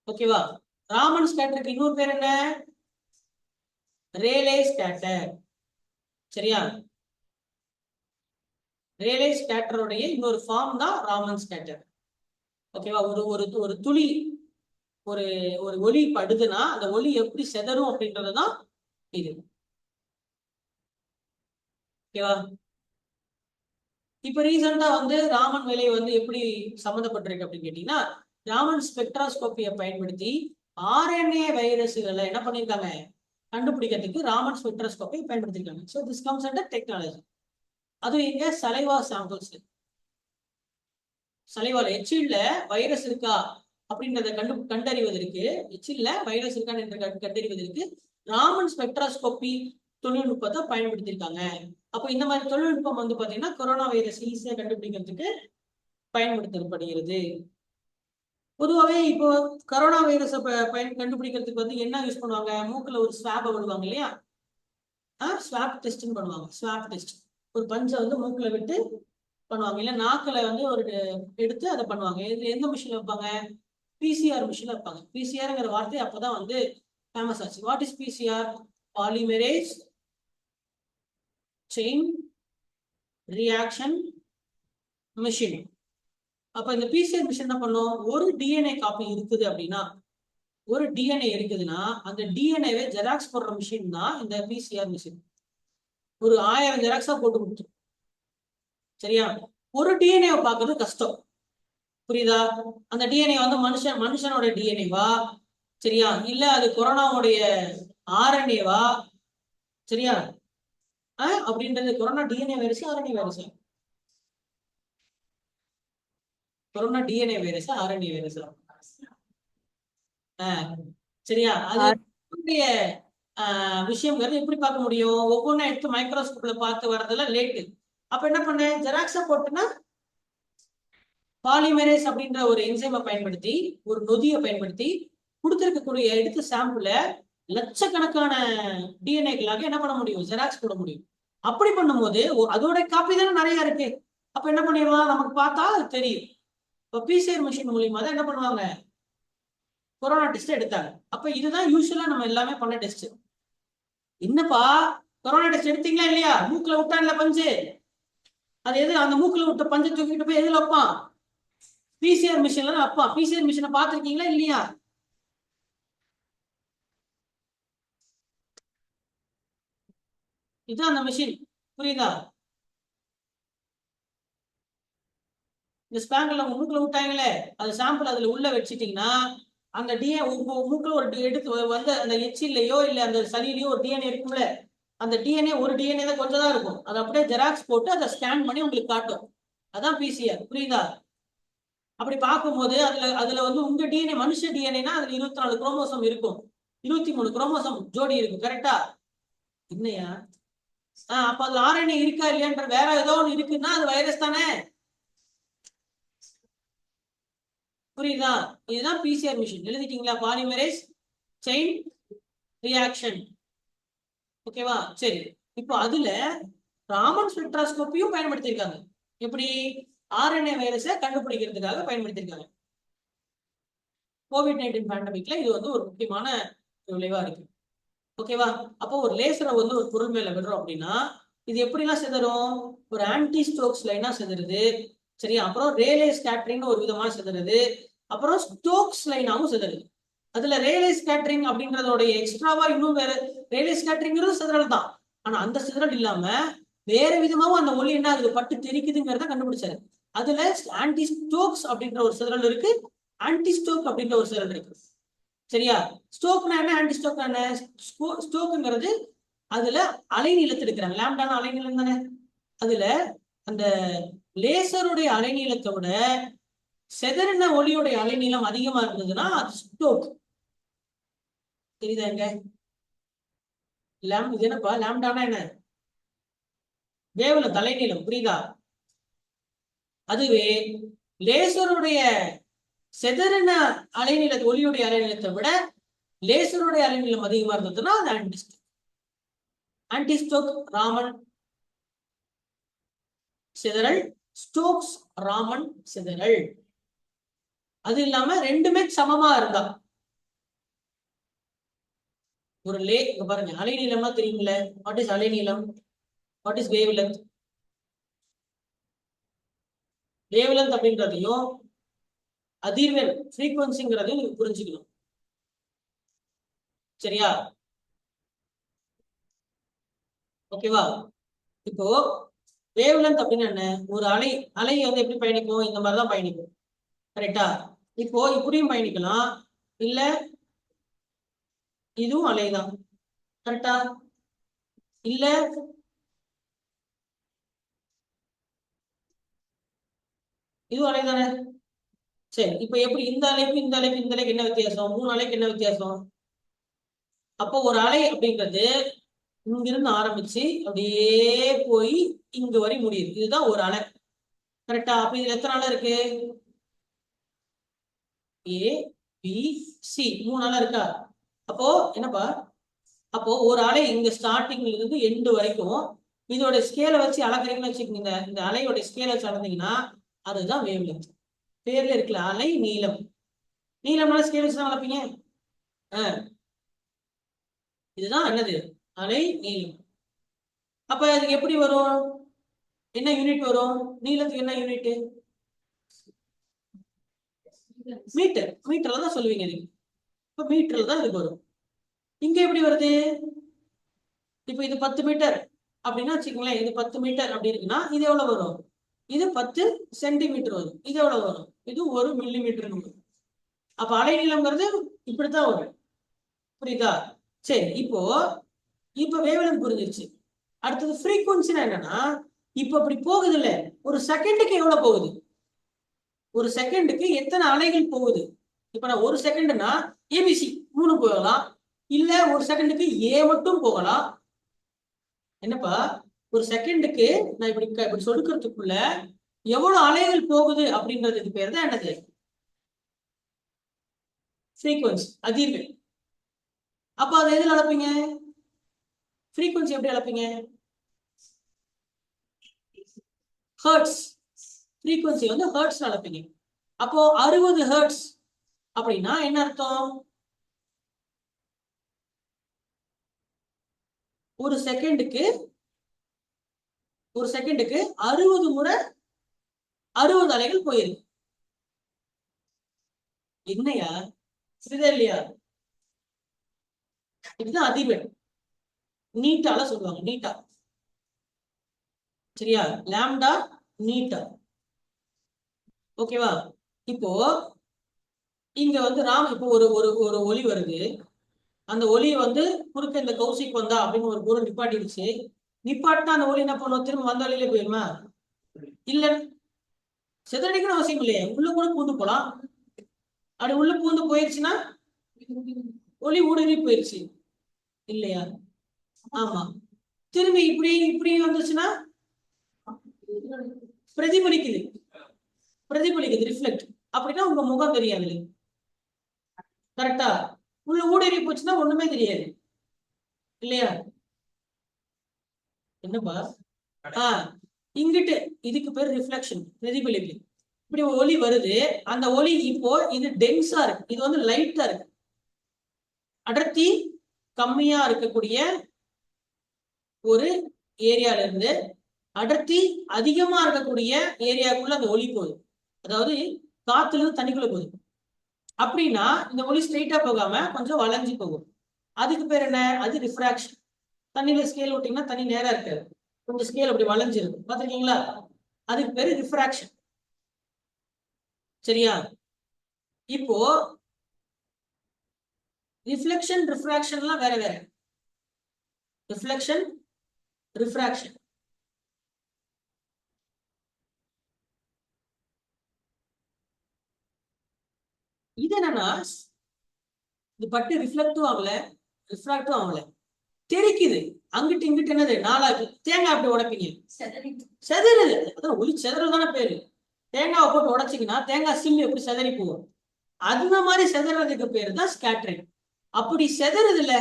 ஓகேவா? ராமன் ஸ்கேட்டருக்கு இன்னொரு பேர் என்ன? Rayleigh scatter. சரியா, ரேலே ஸ்கேட்டருடைய இன்னொரு ஃபார்ம் தான் ராமன் ஸ்கேட்டர். ஓகேவா? ஒரு ஒரு ஒரு துளி, ஒரு ஒரு ஒளி படுதுன்னா அந்த ஒளி எப்படி செதறும் அப்படின்றதுதான் இது. ஓகேவா? இப்ப ரீசெண்டா வந்து ராமன் வேலை வந்து எப்படி சம்மந்தப்பட்டிருக்கு அப்படின்னு கேட்டீங்கன்னா, ராமன் ஸ்பெக்ட்ராஸ்கோப்பியை பயன்படுத்தி ஆர்என்ஏ வைரஸ்களை என்ன பண்ணிருக்காங்க, கண்டுபிடிக்கிறதுக்கு ராமன் ஸ்பெக்ட்ராஸ்கோப்பியை பயன்படுத்திருக்காங்க. So this comes under technology. அதுவும் எங்க, சலைவா சாம்பிள்ஸ், சலைவால எச்சில்ல வைரஸ் இருக்கா அப்படின்றத கண்டறிவதற்கு, எச்சில்ல வைரஸ் இருக்கான்னு என்று கண்டறிவதற்கு ராமன் ஸ்பெக்ட்ராஸ்கோப்பி தொழில்நுட்பத்தை பயன்படுத்தியிருக்காங்க. அப்போ இந்த மாதிரி தொழில்நுட்பம் வந்து பாத்தீங்கன்னா கொரோனா வைரஸ் ஈஸியா கண்டுபிடிக்கிறதுக்கு பயன்படுத்தப்படுகிறது. பொதுவாகவே இப்போ கொரோனா வைரஸை கண்டுபிடிக்கிறதுக்கு வந்து என்ன யூஸ் பண்ணுவாங்க, மூக்குல ஒரு ஸ்வாப் விடுவாங்க இல்லையா? ஸ்வாப் டெஸ்ட்னு பண்ணுவாங்க. ஸ்வாப் டெஸ்ட், ஒரு பஞ்சை வந்து மூக்குல விட்டு பண்ணுவாங்க, இல்ல நாக்குல வந்து ஒரு எடுத்து அதை பண்ணுவாங்க. இது எந்த மிஷின்ல வைப்பாங்க? பிசிஆர் மிஷின்ல வைப்பாங்க. பிசிஆர்ங்கிற வார்த்தை அப்பதான் வந்து ஃபேமஸ் ஆச்சு. What is PCR? Polymerase chain reaction machine. அப்ப இந்த பிசிஆர் மிஷின் என்ன பண்ணும், ஒரு டிஎன்ஏ காப்பி இருக்குது அப்படின்னா, ஒரு டிஎன்ஏ இருக்குதுன்னா அந்த டிஎன்ஏவை ஜெராக்ஸ் போடுற மிஷின் தான் இந்த பிசிஆர் மிஷின். ஒரு 1000 ஜெராக்ஸா போட்டு கொடுத்துரும். சரியா, ஒரு டிஎன்ஏ பார்க்கறது கஷ்டம். புரியுதா? அந்த டிஎன்ஏ வந்து மனுஷனோட டிஎன்ஏவா, சரியா, இல்ல அது கொரோனாவுடைய ஆர்என்ஏவா, சரியா, அப்படின்றது. Corona DNA virus, RNA virus? Corona DNA virus, RNA virus? சரியா, அது விஷயம்ங்கிறது எப்படி பார்க்க முடியும்? ஒவ்வொன்றும் எடுத்து மைக்ரோஸ்கோப்ல பார்த்து வர்றதுல லேட்டு. அப்ப என்ன பண்ண, ஜெராக்ஸா போட்டுன்னா பாலிமெரேஸ் அப்படின்ற ஒரு என்சைமை பயன்படுத்தி, ஒரு நொதியை பயன்படுத்தி கொடுத்திருக்கக்கூடிய எடுத்த சாம்பிள லட்சக்கணக்கான டிஎன்ஏக்களாக என்ன பண்ண முடியும், ஜெராக்ஸ் போட முடியும். அப்படி பண்ணும்போது அதோட காப்பி தானே நிறைய இருக்கு. அப்ப என்ன பண்ணிடலாம், நமக்கு பார்த்தா அது தெரியும். இப்போ பிசிஆர் மிஷின் மூலியமா தான் என்ன பண்ணுவாங்க, கொரோனா டெஸ்ட் எடுத்தாங்க. அப்ப இதுதான் யூஸ்வலா நம்ம எல்லாமே பண்ண டெஸ்ட். என்னப்பா கொரோனா டெஸ்ட் எடுத்தீங்களா இல்லையா? மூக்குல விட்டான்ல பஞ்சு, அது எது, அந்த மூக்குல விட்ட பஞ்சை தூக்கிட்டு போய் எதுல வைப்பான்? பிசிஆர் மிஷின்ல தான் வைப்பான். பிசிஆர் மிஷினை பார்த்திருக்கீங்களா இல்லையா? இதுதான் அந்த மிஷின். புரியுதா? இந்த ஸ்பேங்கல்ல உங்க மூக்குல விட்டாங்களே அது சாம்பிள் அதுல உள்ள வச்சுட்டீங்கன்னா அந்த டிஎன்ஏ மூக்குல ஒரு எடுத்து வந்து அந்த எச்சிலையோ இல்ல அந்த சளியிலையோ ஒரு டிஎன்ஏ இருக்கும்ல, அந்த டிஎன்ஏ ஒரு டிஎன்ஏ தான் கொஞ்சம் தான் இருக்கும். அதை அப்படியே ஜெராக்ஸ் போட்டு அதை ஸ்கேன் பண்ணி உங்களுக்கு காட்டும். அதான் பிசிஆர். புரியுதா? அப்படி பார்க்கும்போது அதுல வந்து உங்க டிஎன்ஏ மனுஷ டிஎன்ஏனா அதுல 24 குரோமோசோம் இருக்கும், 23 குரோமோசோம் ஜோடி இருக்கும். கரெக்டா? இல்லையா? அப்ப அதுல ஆர்என்ஏ இருக்கா இல்லையான்ற வேற ஏதோ ஒன்று இருக்குன்னா அது வைரஸ் தானே. புரியுதா? இதுதான் பிசிஆர் மிஷின். எழுதிட்டீங்களா? Polymerase chain reaction. ஓகேவா? சரி, இப்போ அதுல ராமன் ஸ்பெக்ட்ராஸ்கோப்பியும் பயன்படுத்தியிருக்காங்க. எப்படி? ஆர்என்ஏ வைரஸை கண்டுபிடிக்கிறதுக்காக பயன்படுத்தியிருக்காங்க. COVID-19 பேண்டமிக்ல இது வந்து ஒரு முக்கியமான விளைவா இருக்கு. ஓகேவா? அப்போ ஒரு லேசரை வந்து ஒரு பொருள் மேல விடுறோம் அப்படின்னா இது எப்படிலாம் சிதறும்? ஒரு ஆன்டி ஸ்டோக்ஸ் லைனா சிதறுது. சரியா? அப்புறம் ரேலே ஸ்கேட்டரிங் ஒரு விதமா சிதறுது. அப்புறம் ஸ்டோக்ஸ் லைனாவும் சிதறுது. அதுல ரேலே ஸ்கேட்டரிங் அப்படின்றதோட எக்ஸ்ட்ராவா இன்னும் வேற ரேலே ஸ்கேட்டரிங்கிறது சிதறல் தான். ஆனா அந்த சிதறல் இல்லாம வேற விதமாவும் அந்த ஒளி என்ன ஆகுது, பட்டு தெரிக்குதுங்கிறத கண்டுபிடிச்சாரு. அதுல ஆன்டி ஸ்டோக்ஸ் அப்படின்ற ஒரு சிதறல் இருக்கு, ஆன்டி ஸ்டோக் அப்படின்ற ஒரு சிதறல் இருக்கு. சரியா? ஸ்டோக்னா என்ன, ஆன்டி ஸ்டோக்னா என்ன? ஸ்டோக்குங்கிறது அதுல அலைநீளத்தை எடுக்கிறாங்க. லாம்டான அலைநீளம் தானே. அதுல அந்த லேசருடைய அலைநீளத்தை விட செதறின ஒளியுடைய அலைநீளம் அதிகமா இருந்ததுன்னா அது ஸ்டோக். தெரியுதாங்க? இது என்னப்பா லாம்டானா என்ன? வேவ்ல அலைநீளம். புரியுதா? அதுவே லேசருடைய செதறின அலைநீள ஒளியுடைய அலைநீளத்தை விட லேசருடைய அலைநீளம் அதிகமா இருந்ததுன்னா அது ஆன்டிஸ்டோக். ஆன்டிஸ்டோக் ராமன் சிதறல், ஸ்டோக்ஸ் ராமன் சிதறல். அது இல்லாம ரெண்டுமே சமமா இருந்தா ஒரு இங்க பாருங்க, அலைநீளம்னா தெரியுங்களே. வாட் இஸ் அலைநீளம்? What is wave length? Wave length அப்படின்றதையும் அதிர்வெண் ஃப்ரீக்வன்சிங்கிறதையும் நீங்க புரிஞ்சுக்கணும். சரியா? ஓகேவா? இப்போ வேவ் லென்த் அப்படின்னு என்ன? ஒரு அலை வந்து எப்படி பயணிக்கும்? இந்த மாதிரிதான் பயணிக்கும். கரெக்டா? இப்போ இப்படியும் பயணிக்கலாம், இல்ல இதுவும் அலைதான். கரெக்டா? இல்ல இதுவும் அலைதானே. சரி, இப்ப எப்படி இந்த அலைக்கு இந்த அலைக்கு இந்த அலைக்கு என்ன வித்தியாசம்? 3 அலைக்கு என்ன வித்தியாசம்? அப்போ ஒரு அலை அப்படின்றது இங்கிருந்து ஆரம்பிச்சு அப்படியே போய் இங்க வரை முடியுது. இதுதான் ஒரு அலை. கரெக்டா? அப்ப இதுல எத்தனை அலை இருக்கு? ஏ பி சி 3 அலை இருக்கா? அப்போ என்னப்பா, அப்போ ஒரு அலை இங்க ஸ்டார்டிங்ல இருந்து எண்டு வரைக்கும் இதோட ஸ்கேலை வச்சு அளக்குறீங்கன்னு வச்சுக்கோங்க. இந்த அலையோட ஸ்கேலை வச்சு அளந்தீங்கன்னா அதுதான் வேவ் லென்த். பேர்ல இருக்குல்ல அலை நீளம். நீளம்னால ஸ்கேல் வச்சு தான் அளப்பீங்க. இதுதான் என்னது, அலை நீளம். அப்ப அதுக்கு எப்படி வரும்? என்ன யூனிட் வரும்? நீளத்துக்கு என்ன யூனிட்? மீட்டர். மீட்டர்ல தான் சொல்லுவீங்க நீங்க. இப்ப மீட்டர்ல தான் இதுக்கு வரும். இங்க எப்படி வருது? இப்ப இது 10 மீட்டர் அப்படின்னா வச்சுக்கோங்களேன். இது 10 மீட்டர் அப்படி இருக்குன்னா இது எவ்வளவு வரும்? இது 10 சென்டிமீட்டர் வரும். இது எவ்வளவு வரும்? இது 1 மில்லிமீட்டர் வரும். அப்ப அலைநீளம்ங்கிறது இப்படித்தான் வரும். புரியுதா? சரி, இப்ப வேவ்லென்த் புரிஞ்சிருச்சு. அடுத்தது ஃப்ரீக்வன்சினா என்னன்னா, இப்ப அப்படி போகுது இல்ல, ஒரு செகண்டுக்கு எவ்வளவு போகுது? ஒரு செகண்டுக்கு எத்தனை அலைகள் போகுது? இப்ப நான் ஒரு செகண்ட்னா ஏபிசி 3 போகலாம், இல்ல ஒரு செகண்டுக்கு ஏ மட்டும் போகலாம். என்னப்பா, ஒரு செகண்டுக்கு நான் இப்படி சொடுக்கிறதுக்குள்ள எவ்வளவு அலைகள் போகுது அப்படின்றதுக்கு பேர் தான் என்னது? ஃப்ரீக்வன்சி, அதிர்வெண். அப்ப அதை எதுல அளப்பீங்க? ஃப்ரீக்வன்சி எப்படி அளப்பீங்க? ஹெர்ட்ஸ். ஃப்ரீக்வன்சி வந்து ஹெர்ட்ஸ் அளப்பீங்க. அப்போ 60 ஹெர்ட்ஸ் அப்படின்னா என்ன அர்த்தம்? ஒரு செகண்டுக்கு 60 முறை 60 அலைகள் போயிருக்கு. என்னையா, புரியுதா இல்லையா? இதுதான் அதிர்வெண். நீட்டால சொல்லுவாங்க, நீட்டா. சரியா? லாம்டா நீட்டா. ஓகேவா? இப்போ இங்க வந்து இப்போ ஒரு ஒரு ஒரு ஒளி வருது. அந்த ஒளி வந்து குறுக்க இந்த கௌசிக் வந்தா அப்படின்னு ஒரு பொருள் நிப்பாட்டிடுச்சு. நிப்பாட்டினா அந்த ஒளி என்ன பண்ணும்? திரும்ப வந்த வழியிலே போயிருமா? இல்ல, சிதறடிக்கணும் அவசியம் இல்லையே, உள்ள கூட பூந்து போலாம். அப்படி உள்ள பூந்து போயிருச்சுன்னா ஒளி ஊடுருவி போயிருச்சு இல்லையா? ஆமா. திரும்பி இப்படி இப்படி வந்துச்சுன்னா பிரதிபலிக்குது, பிரதிபலிக்குது, ரிஃப்ளெக்ட். அப்படின்னா உங்க முகம் தெரியாது. கரெக்டா? உள்ள ஊடுருவி போச்சுன்னா ஒண்ணுமே தெரியாது இல்லையா? என்னப்பா? இங்கிட்டு இதுக்கு பேர் ரிஃப்ளெக்ஷன், பிரதிபலிப்பு. இப்படி ஒளி வருது. அந்த ஒளி இப்போ இது டென்ஸா இருக்கு, இது வந்து லைட்டா இருக்கு. அடர்த்தி கம்மியா இருக்கக்கூடிய ஒரு ஏரியால இருந்து அடர்த்தி அதிகமா இருக்கக்கூடிய ஏரியாக்குள்ள அந்த ஒளி போகுது. அதாவது காத்துல இருந்து தண்ணிக்குள்ள போகுது. அப்படின்னா இந்த ஒளி ஸ்ட்ரெயிட்டா போகாம கொஞ்சம் வளைஞ்சு போகும். அதுக்கு பேர் என்ன? அது ரிஃப்ராக்ஷன். தண்ணியில ஸ்கேல் விட்டீங்கன்னா தண்ணி நேரா இருக்காது, கொஞ்சம் ஸ்கேல் அப்படி வளைஞ்சிருக்கு, பாத்திருக்கீங்களா? அதுக்கு பேரு ரிஃப்ராக்ஷன். சரியா? இப்போ ரிஃப்ளெக்ஷன் ரிஃப்ராக்ஷன்லாம் வேற வேற. Reflection, refraction. இது என்னன்னா, இது பட்டு ரிஃப்ளெக்டும் ஆகல, ரிஃப்ராக்டும் ஆகல, தெரிக்குது. அங்கிட்டு இங்கிட்டு என்னது? நாளாக்கு. தேங்காய் அப்படி உடைப்பீங்க, செதறுது. அதான் ஒளி செதறல் தானே பேரு. தேங்காவை போட்டு உடைச்சிங்கன்னா தேங்காய் சில்லு எப்படி செதறி போகும்? அந்த மாதிரி செதறதுக்கு பேரு தான் ஸ்கேட்டரிங். அப்படி செதறுது இல்ல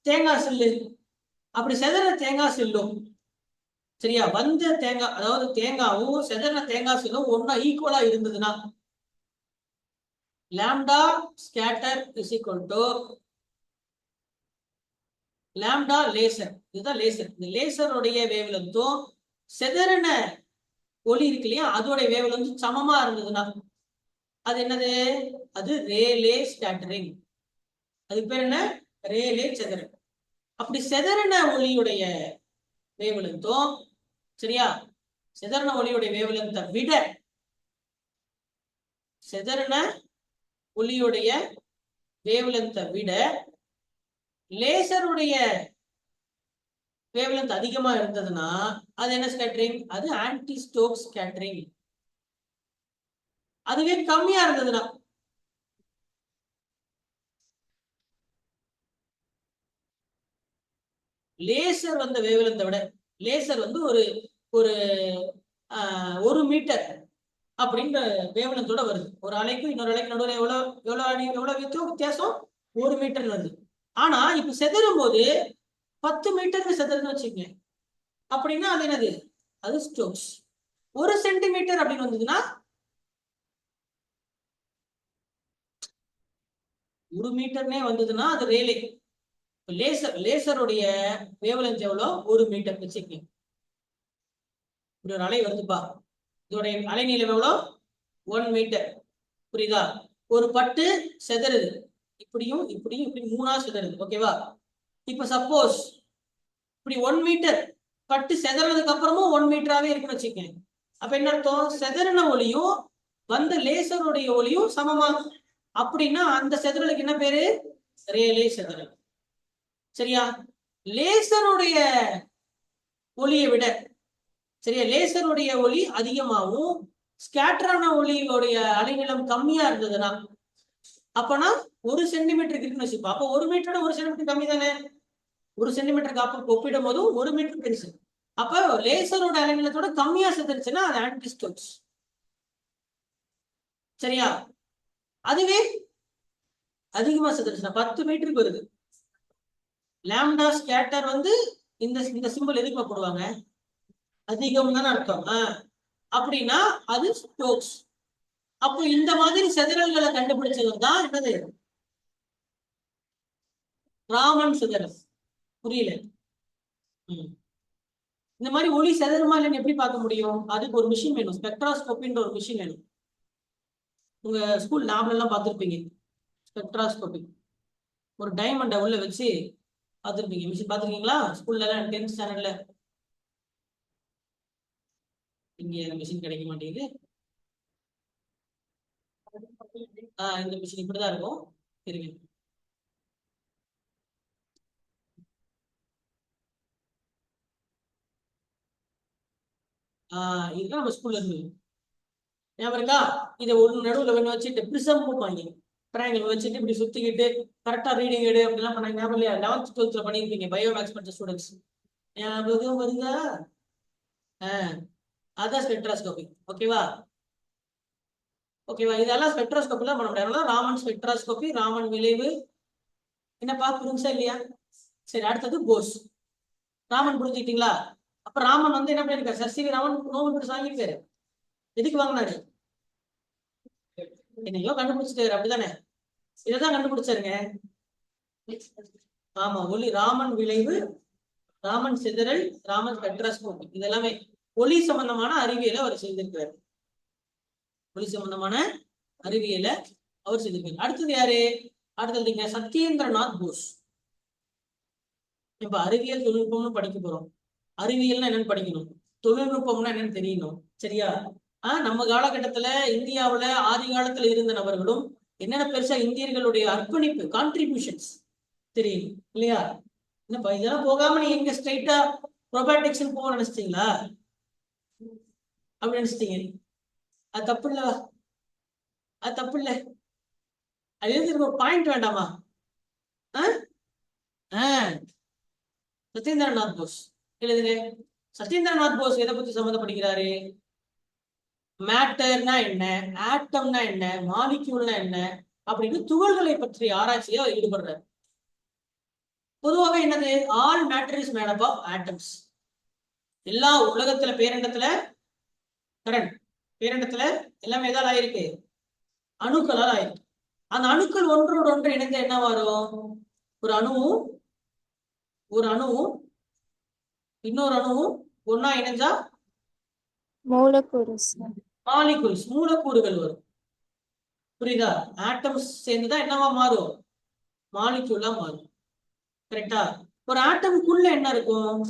தேங்காய் சில்லு, அப்படி செதற தேங்காய் சில்லும், சரியா, வந்த தேங்காய், அதாவது தேங்காவும் செதறின தேங்காய் சில்லும் ஒன்னா ஈக்குவலா இருந்ததுன்னா lambda scatter is equal to lambda laser. இதுதான் லேசர். இந்த லேசருடைய வேவ்லென்த்தும் செதறின ஒளி இருக்கு இல்லையா அதோட வேவ்லென்த் சமமா இருந்ததுன்னா அது என்னது? அது ரேலே ஸ்கேட்டரிங். அதுக்கு பேர் என்ன? ரேலே செதறல். அப்படி செதறின ஒளியுடைய வேவ்லென்த்தும், சரியா, செதறின ஒளியுடைய வேவ்லென்த்தை விட செதறின ஒளியுடைய வேவ்லென்த்தை விட லேசருடைய வேவ்லென்த் அதிகமா இருந்ததுன்னா அது என்ன ஸ்கேட்டரிங்? அது ஆன்டி ஸ்டோக்ஸ் ஸ்கேட்டரிங். அதுவே கம்மியா இருந்ததுன்னா, லேசர் வந்த வேவ்லென்த்தை விட, லேசர் வந்து ஒரு ஒரு 1 மீட்டர் அப்படின்ற வேவ்லென்த்தோட வருது. ஒரு அலைக்கும் இன்னொரு அலைக்கு நடுவில் எவ்வளவு வித்தியாசம்? 1 மீட்டர் வருது. ஆனா இப்ப செதறும் போது 10 மீட்டருக்கு செதறுன்னு வச்சுக்கோங்க. அப்படின்னா அது என்னது? அது ஸ்டோக்ஸ். 1 சென்டிமீட்டர் அப்படின்னு வந்ததுன்னா 1 மீட்டர்னே வந்ததுன்னா அது ரேலே. லேசருடைய வேவ்லென்த் எவ்வளோ? 1 மீட்டர் வச்சுக்கோங்க. இப்படி ஒரு அலை வருதுப்பா, இதோட அலைநீளம் எவ்வளோ? 1 மீட்டர். புரியுதா? ஒரு பட்டு செதறுது, இப்படியும் இப்படியும் இப்படி மூணா செதறுது. ஓகேவா? இப்ப சப்போஸ் இப்படி 1 மீட்டர் பட்டு செதறதுக்கு அப்புறமும் 1 மீட்டராவே இருக்குன்னு வச்சுக்கேன். அப்ப என்ன அர்த்தம்? செதறின ஒளியும் வந்த லேசருடைய ஒளியும் சமமா. அப்படின்னா அந்த செதறலுக்கு என்ன பேரு? ரேலே செதறல். சரியா? லேசருடைய ஒளியை விட, சரியா, லேசருடைய ஒளி அதிகமாகவும் ஸ்கேட்டரான ஒளியோடைய அலைநீளம் கம்மியா இருந்ததுன்னா அப்பனா 1 சென்டிமீட்டருக்கு இருக்குன்னு வச்சுப்பா. அப்போ 1 மீட்டரோட 1 சென்டிமீட்டர் கம்மி தானே. 1 சென்டிமீட்டருக்கு ஒப்பிடும் போதும் 1 மீட்டர் பெருசு. அப்ப லேசரோட அலைநீளத்தோட கம்மியா செத்துருச்சுன்னா அது ஆன்டிஸ்டோக்ஸ். சரியா? அதுவே அதிகமா செத்துருச்சுன்னா 10 மீட்டருக்கு வருது. லாம்டா ஸ்கேட்டர் வந்து இந்த இந்த சிம்பிள் எதுக்கு போடுவாங்க? அதிகம் தானே அர்த்தம். அப்படின்னா அது ஸ்டோக்ஸ். அப்போ இந்த மாதிரி செதறல்களை கண்டுபிடிச்சது தான் என்னது? ராமன் சிதறல். புரியல? இந்த மாதிரி ஒளி செதறுமா இல்லைன்னு எப்படி பார்க்க முடியும்? அதுக்கு ஒரு மிஷின் வேணும், ஸ்பெக்ட்ராஸ்கோப்பின்ற ஒரு மிஷின் வேணும். உங்க ஸ்கூல் லேப்ல எல்லாம் பார்த்துருப்பீங்க ஸ்பெக்ட்ராஸ்கோபி. ஒரு டைமண்டை உள்ள வச்சு பார்த்துருப்பீங்க. மிஷின் பார்த்துருக்கீங்களா ஸ்கூல்ல எல்லாம் 10th ஸ்டாண்டர்ட்ல? இங்க மிஷின் கிடைக்க மாட்டேங்குது. இந்த மிஷின் இப்படிதான் இருக்கும். இருங்க. இதுதான் நம்ம ஸ்கூல்ல இருந்து ஞாபகம் இருக்கா? இதை ஒரு நடுவில் வேணும் வச்சுட்டு பிரிசம் போப்பாங்க, ட்ரையாங்கிள் வச்சுட்டு இப்படி சுத்திக்கிட்டு கரெக்டா ரீடிங் எடு அப்படிலாம் பண்ணாங்க. ஞாபகம் இல்லையா? 11th 12th பண்ணியிருப்பீங்க பயோ மேக்ஸ் படிச்ச ஸ்டூடெண்ட்ஸ். ஞாபகம் வருதா? அதான் ஸ்பெக்ட்ராஸ்கோபி. ஓகேவா? ஓகேவா? இதெல்லாம் ஸ்பெக்ட்ராஸ்கோபில பண்ண முடியாது. ராமன் ஸ்பெக்ட்ராஸ்கோபி, ராமன் விளைவு. என்னப்பா புரிஞ்சா இல்லையா? சரி, அடுத்தது போஸ். ராமன் புரிஞ்சுக்கிட்டீங்களா? அப்ப ராமன் வந்து என்ன பண்ணிருக்காரு? Sir C V. ராமன் நோபல் பரிசு வாங்கியிருக்காரு. எதுக்கு வாங்கினாரு? என்னையோ கண்டுபிடிச்சிட்டாரு, அப்படிதானே? இதைதான் கண்டுபிடிச்சாருங்க. ஆமா, ஒளி, ராமன் விளைவு, ராமன் சிதறல், ராமன் ஸ்பெக்ட்ராஸ்கோபி, இதெல்லாமே ஒளி சம்பந்தமான அறிவியலை அவர் செய்திருக்கிறார். ஒளி சம்பந்தமான அறிவியலை அவர் செய்திருக்காரு. அடுத்தது யாரு? அடுத்தது சத்யேந்திரநாத் போஸ். இப்ப அறிவியல் தொழில்நுட்பம்னு படிக்க போறோம். அறிவியல்னா என்னன்னு படிக்கணும், தொழில்நுட்பம்னா என்னன்னு தெரியணும். சரியா? நம்ம காலகட்டத்துல இந்தியாவுல ஆதி காலத்துல இருந்த நபர்களும் என்னென்ன பெருசா இந்தியர்களுடைய அர்ப்பணிப்பு கான்ட்ரிபியூஷன்ஸ் தெரியும் இல்லையா? என்னப்பா இதெல்லாம் போகாம நீ எங்க ஸ்ட்ரைட்டா ரோபாட்டிக்ஸ் போக நினைச்சிட்டீங்களா? அப்படி நினைச்சிட்டீங்க. அது தப்பு இல்ல, அது தப்பு இல்ல. அது எழுதி பாயிண்ட் வேண்டாமா? சத்யேந்திரநாத் போஸ் எழுதுங்க. சத்யேந்திரநாத் போஸ் எதை பத்தி சம்மந்தப்படுகிறாரு? மேட்டர்னா என்ன, ஆட்டம்னா என்ன, மாலிக்யூல்னா என்ன அப்படின்னு துகள்களை பற்றி ஆராய்ச்சியா ஈடுபடுறாரு. பொதுவாக என்னது? All matter is made up of atoms. எல்லா உலகத்துல பேரண்டத்துல பேரண்டத்துல எல்லாமே எதால் ஆயிருக்கு? அணுக்களால் ஆயிருக்கு. அந்த அணுக்கள் ஒன்றோடு ஒன்று இணைந்து என்ன வரும்? ஒரு அணுவும் இன்னொரு அணுவும் ஒன்னா இணைஞ்சா மாலிகூல்ஸ், மூலக்கூறுகள் வரும். புரியுதா? ஆட்டம்ஸ் சேர்ந்துதான் என்னவா மாறும்? மாலிக்யூலா மாறும். கரெக்டா? ஒரு ஆட்டம்குள்ள என்ன இருக்கும்?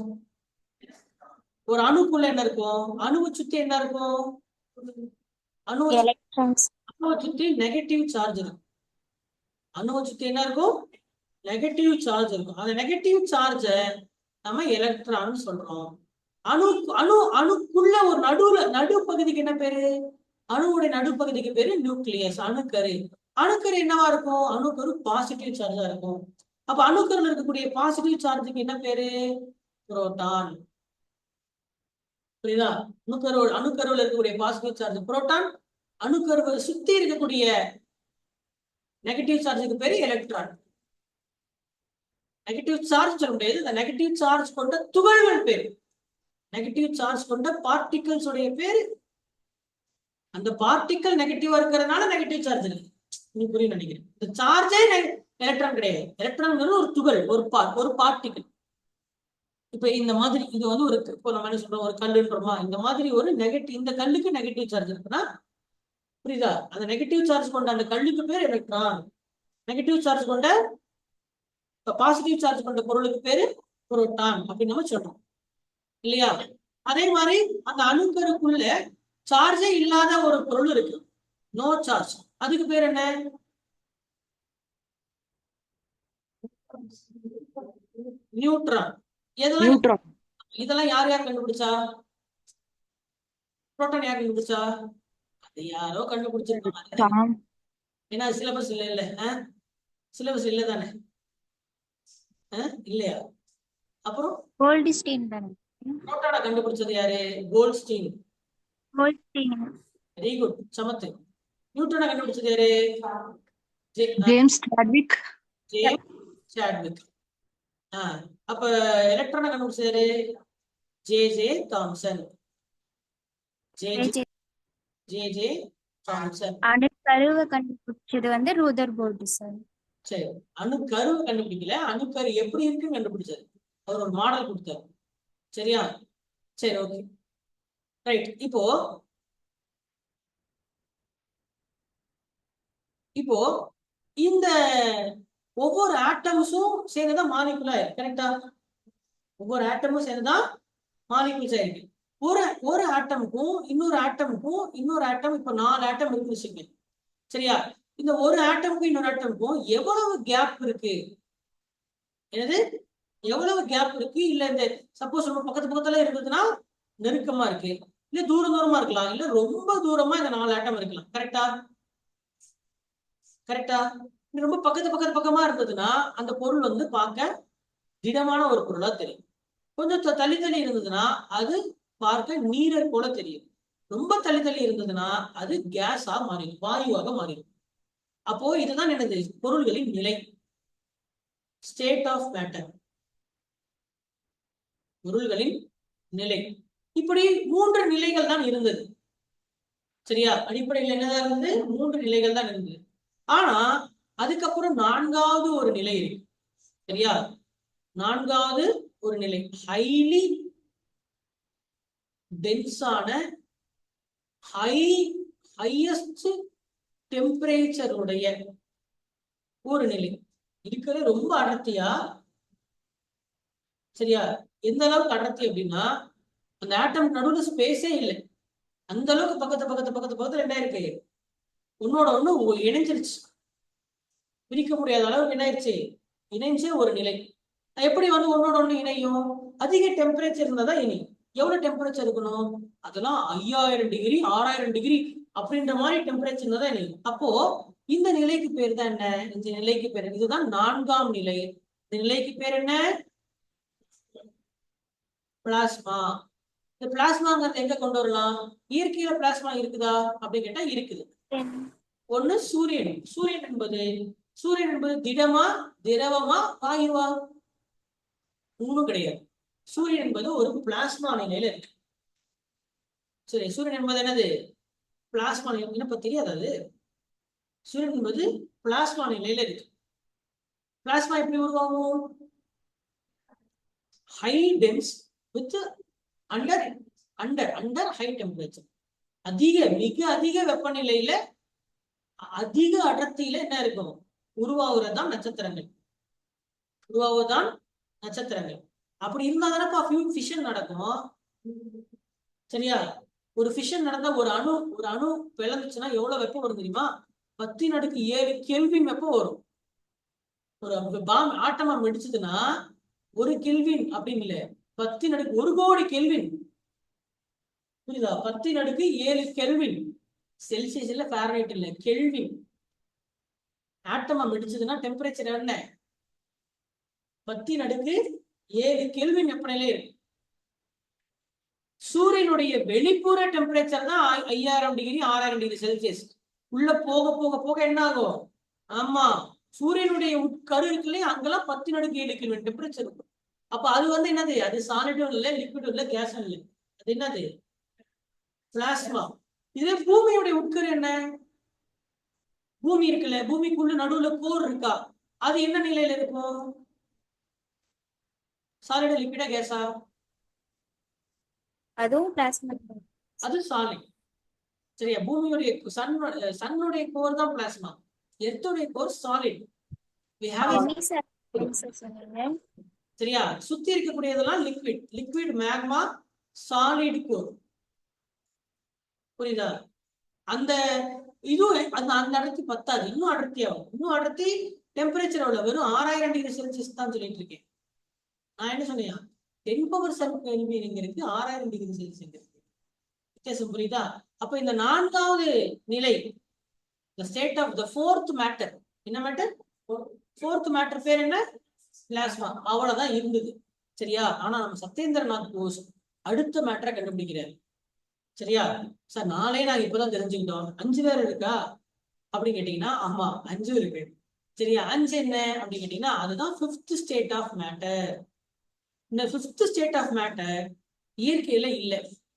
ஒரு அணுக்குள்ள என்ன இருக்கும்? அணுவை சுத்தி என்ன இருக்கும்? அணுவை சுத்தி நெகட்டிவ் சார்ஜ் இருக்கும். அணுவை சுத்தி என்ன இருக்கும்? நெகட்டிவ் சார்ஜ் இருக்கும். அந்த நெகட்டிவ் சார்ஜ நம்ம எலக்ட்ரான் சொல்றோம். அணுக்குள்ள ஒரு நடுப்பகுதிக்கு என்ன பேரு? அணுவுடைய நடுப்பகுதிக்கு பேரு நியூக்ளியஸ், அணுக்கரு. அணுக்கரு என்னவா இருக்கும்? அணுக்கரு பாசிட்டிவ் சார்ஜா இருக்கும். அப்ப அணுக்கருல இருக்கக்கூடிய பாசிட்டிவ் சார்ஜுக்கு என்ன பேரு? புரோட்டான். புரியுதா? அணுக்கருவில் இருக்கக்கூடிய பாசிட்டிவ் சார்ஜ் புரோட்டான். அணுக்கருவை சுத்தி இருக்கக்கூடிய நெகட்டிவ் சார்ஜுக்கு பேரு எலக்ட்ரான். நெகட்டிவ் சார்ஜ் சொல்ல முடியாது, இந்த நெகட்டிவ் சார்ஜ் கொண்ட துகள்கள் பேரு, நெகட்டிவ் சார்ஜ் கொண்ட பார்ட்டிகல்ஸ் உடைய பேரு. அந்த பார்ட்டிகல் நெகட்டிவா இருக்கிறதுனால நெகட்டிவ் சார்ஜ் இருக்கு. நீ புரியும் நினைக்கிறேன். இந்த சார்ஜே எலக்ட்ரான் கிடையாது. எலக்ட்ரான் ஒரு துகள், ஒரு பார்ட்டிகல். இப்ப இந்த மாதிரி இது வந்து ஒரு, இப்போ நம்ம என்ன சொல்றோம், ஒரு கல்லுன்றோமா, இந்த மாதிரி ஒரு நெகட்டிவ், இந்த கல்லுக்கு நெகட்டிவ் சார்ஜ் இருக்குன்னா புரியுதா? அந்த நெகட்டிவ் சார்ஜ் கொண்ட அந்த கல்லுக்கு பேர் எலக்ட்ரான். நெகட்டிவ் சார்ஜ் கொண்ட, பாசிட்டிவ் சார்ஜ் கொண்ட பொருளுக்கு பேரு புரோட்டான் அப்படின்னு நம்ம சொல்றோம் இல்லையா? அதே மாதிரி அந்த அணுக்கருக்குள்ள சார்ஜே இல்லாத ஒரு பொருள் இருக்கு, நோ சார்ஜ். அதுக்கு பேர் என்ன? நியூட்ரான். இதெல்லாம் யார் யார் கண்டுபிடிச்சா? புரோட்டான் யார் கண்டுபிடிச்சா? அது யாரோ கண்டுபிடிச்சிருக்காங்க. ஏன்னா சிலபஸ் இல்ல சிலபஸ் இல்ல தானே? இல்லையா? அப்புறம் புரோட்டானை கண்டுபிடிச்சது யாரு? கோல்ட்ஸ்டீன். வெரி குட், சமத்து. நியூட்ரானை கண்டுபிடிச்சது யாரு? James Chadwick. அப்ப எலக்ட்ரானை கண்டுபிடிச்சது யாரு? J Thomson. J Thomson. அணுக்கருவை கண்டுபிடிச்சது வந்து ரூதர்போர்ட் சார். சரி, அணுக்கருவை கண்டுபிடிக்கல, அணுக்கரு எப்படி இருக்குன்னு கண்டுபிடிச்சாரு. அவர் ஒரு மாடல் கொடுத்தாரு. சரியா? சரி, ஓகே, ரைட். இப்போ இந்த ஒவ்வொரு ஆட்டம்ஸும் சேர்ந்துதான் மாலிகுலா இருக்கு. கரெக்டா? ஒவ்வொரு ஆட்டமும் சேர்ந்துதான் மாலிகுல்ஸ் ஆயிருக்கு. ஒரு ஆட்டமுக்கும் இன்னொரு ஆட்டம் இப்ப 4 ஆட்டம் இருக்குன்னு வச்சுக்கோங்க. சரியா? இந்த ஒரு ஆட்டமுக்கும் இன்னொரு ஆட்டமுக்கும் எவ்வளவு கேப் இருக்கு, என்னது எவ்வளவு கேப் இருக்கு, இல்ல இந்த சப்போஸ் நம்ம பக்கத்து பக்கத்துல இருக்குதுன்னா நெருக்கமா இருக்கு, இல்ல தூரமா இருக்கலாம், இல்ல ரொம்ப தூரமா இந்த 4 ஆட்டம் இருக்கலாம். கரெக்டா? கரெக்டா? ரொம்ப பக்கமா இருந்ததுன்னா அந்த பொருள் வந்து பார்க்க திடமான ஒரு பொருளா தெரியும். கொஞ்சம் தள்ளி இருந்ததுன்னா அது பார்க்க நீரை போல தெரியும். ரொம்ப தள்ளி இருந்ததுன்னா அது கேஸா மாறிடும், வாயுவாக மாறிடும். அப்போ இதுதான் என்னது, பொருள்களின் நிலை, ஸ்டேட் ஆஃப் மேட்டர், பொருள்களின் நிலை. இப்படி 3 நிலைகள் தான் இருந்தது. சரியா? அடிப்படையில் என்னதான் இருந்தது, 3 நிலைகள் தான் இருந்தது. ஆனா அதுக்கப்புறம் 4வது ஒரு நிலை இருக்கு. சரியா? 4வது ஒரு நிலை ஹைலி டென்ஸான ஹையஸ்ட் டெம்பரேச்சர் உடைய ஒரு நிலை இருக்கிற, ரொம்ப அடர்த்தியா. சரியா? எந்த அளவுக்கு அடர்த்தி அப்படின்னா அந்த ஆட்டம் நடுவுல ஸ்பேஸே இல்லை, அந்த அளவுக்கு பக்கத்துல என்ன இருக்கு, ஒன்னோட ஒண்ணு இணைஞ்சிருச்சு, பிரிக்க முடியாத அளவுக்கு என்ன ஆயிடுச்சு, இணைஞ்ச ஒரு நிலை. எப்படி வந்து ஒன்னோட ஒண்ணு இணையும், அதிக டெம்பரேச்சர் இருந்தாதான் இணையும். எவ்வளவு டெம்பரேச்சர் இருக்கணும், அதெல்லாம் 5000 டிகிரி 6000 டிகிரி அப்படின்ற மாதிரி டெம்பரேச்சர் இருந்தா தான் இணையும். அப்போ இந்த நிலைக்கு பேர் தான் என்ன, இந்த நிலைக்கு பேர், இதுதான் 4ஆம் நிலை. இந்த நிலைக்கு பேர் என்ன, பிளாஸ்மா. இந்த பிளாஸ்மாங்கிறது எங்க கொண்டு வரலாம், இயற்கையில பிளாஸ்மா இருக்குதா அப்படின்னு கேட்டா இருக்குது. ஒண்ணு சூரியன். சூரியன் என்பது திடமா, திரவமா, வாயுவா? ஒண்ணும் கிடையாது. சூரியன் என்பது ஒரு பிளாஸ்மா நிலையில இருக்கு. சரி, சூரியன் என்பது என்னது, பிளாஸ்மா நிலை. என்ன தெரியாது அது, சூரியன் என்பது பிளாஸ்மா நிலையில இருக்கு. பிளாஸ்மா எப்படி உருவாகும், high dense with under high temperature, மிக அதிக வெப்பநிலையில அதிக அடர்த்தியில என்ன இருக்கும், உருவாகுறதுதான் நட்சத்திரங்கள், அப்படி இருந்தா தானப்பா ஃபிஷன் நடக்கும். சரியா? ஒரு ஃபிஷன் நடந்தா ஒரு அணு பிளந்துச்சுன்னா எவ்வளவு வெப்பம் வரும் தெரியுமா, 10⁷ கெல்வின் வெப்பம் வரும். ஒரு பாம் ஆட்டமா வெடிச்சதுன்னா 1 கெல்வின் அப்படின்னு இல்ல, 10⁻1 கோடி கெல்வின். புரியுதா? 10⁻7 கெல்வின். செல்சியஸ் இல்ல, ஃபாரன்ஹீட் இல்ல, கெல்வின். ஆட்டமா வெடிச்சதுன்னா டெம்பரேச்சர் என்ன, 10⁻7 கெல்வின் வெப்பநிலை இருக்கு. சூரியனுடைய வெளிப்புற டெம்பரேச்சர் தான் 5000 டிகிரி 6000 டிகிரி செல்சியஸ். உள்ள போக போக போக என்ன ஆகும், ஆமா, சூரியனுடைய உட்கரு இருக்குல்ல, அங்கெல்லாம் 10⁻7 கெல்வின் டெம்பரேச்சர் இருக்கும். அப்ப அது வந்து என்னது, அது சாலிடும் இல்ல, லிக்விடும் இல்ல, கேஸும் இல்லை, அது என்னது, பிளாஸ்மா. இதே பூமியுடைய உட்கரு என்ன, பூமி இருக்குல்ல, பூமிக்குள்ள நடுவுல கோர் இருக்கா, அது என்ன நிலையில இருக்கும், சாலிடா, லிக்விடா, கேஸா? அதுவும் பிளாஸ்மா. அது சாலிட். சரியா? பூமியுடைய சன்னுடைய கோர் தான் பிளாஸ்மா, எர்த்துடைய கோர் சாலிட். சரியா? சுத்தி இருக்கக்கூடியதெல்லாம் லிக்விட் மேக்மா, சாலிட் கோர். புரியுதா? அந்த இதுவும் அந்த அடர்த்தி பத்தாது, இன்னும் அடர்த்தி ஆகும். இன்னும் அடர்த்தி டெம்பரேச்சர் அவ்வளவு, வெறும் 6000 டிகிரி செல்சியஸ் தான் சொல்லிட்டு இருக்கேன். நான் என்ன சொன்னேன், 10⁻7 கெல்வின் இங்க இருக்கு, 6000 டிகிரி செல்சியஸ் இருக்கு, வித்தியாசம். புரியுதா? அப்ப இந்த 4வது நிலை, the state of the fourth matter, என்ன மேட்டர், fourth matter பேர் என்ன, பிளாஸ்மா. அவ்வளவுதான் இருந்தது. சரியா? ஆனா நம்ம சத்யேந்திரநாத் போஸ் அடுத்த மேட்டரை கண்டுபிடிக்கிறார். சரியா? சார் 4 நாங்க இப்பதான் தெரிஞ்சுக்கிட்டோம், 5 வேற இருக்கா அப்படின்னு கேட்டீங்கன்னா, ஆமா 5 இருக்கு. சரியா? 5 என்ன அப்படின்னு கேட்டீங்கன்னா, அதுதான் 5th ஸ்டேட் ஆஃப் மேட்டர். இந்த 5th ஸ்டேட் ஆஃப் மேட்டர் இயற்கையில இல்ல.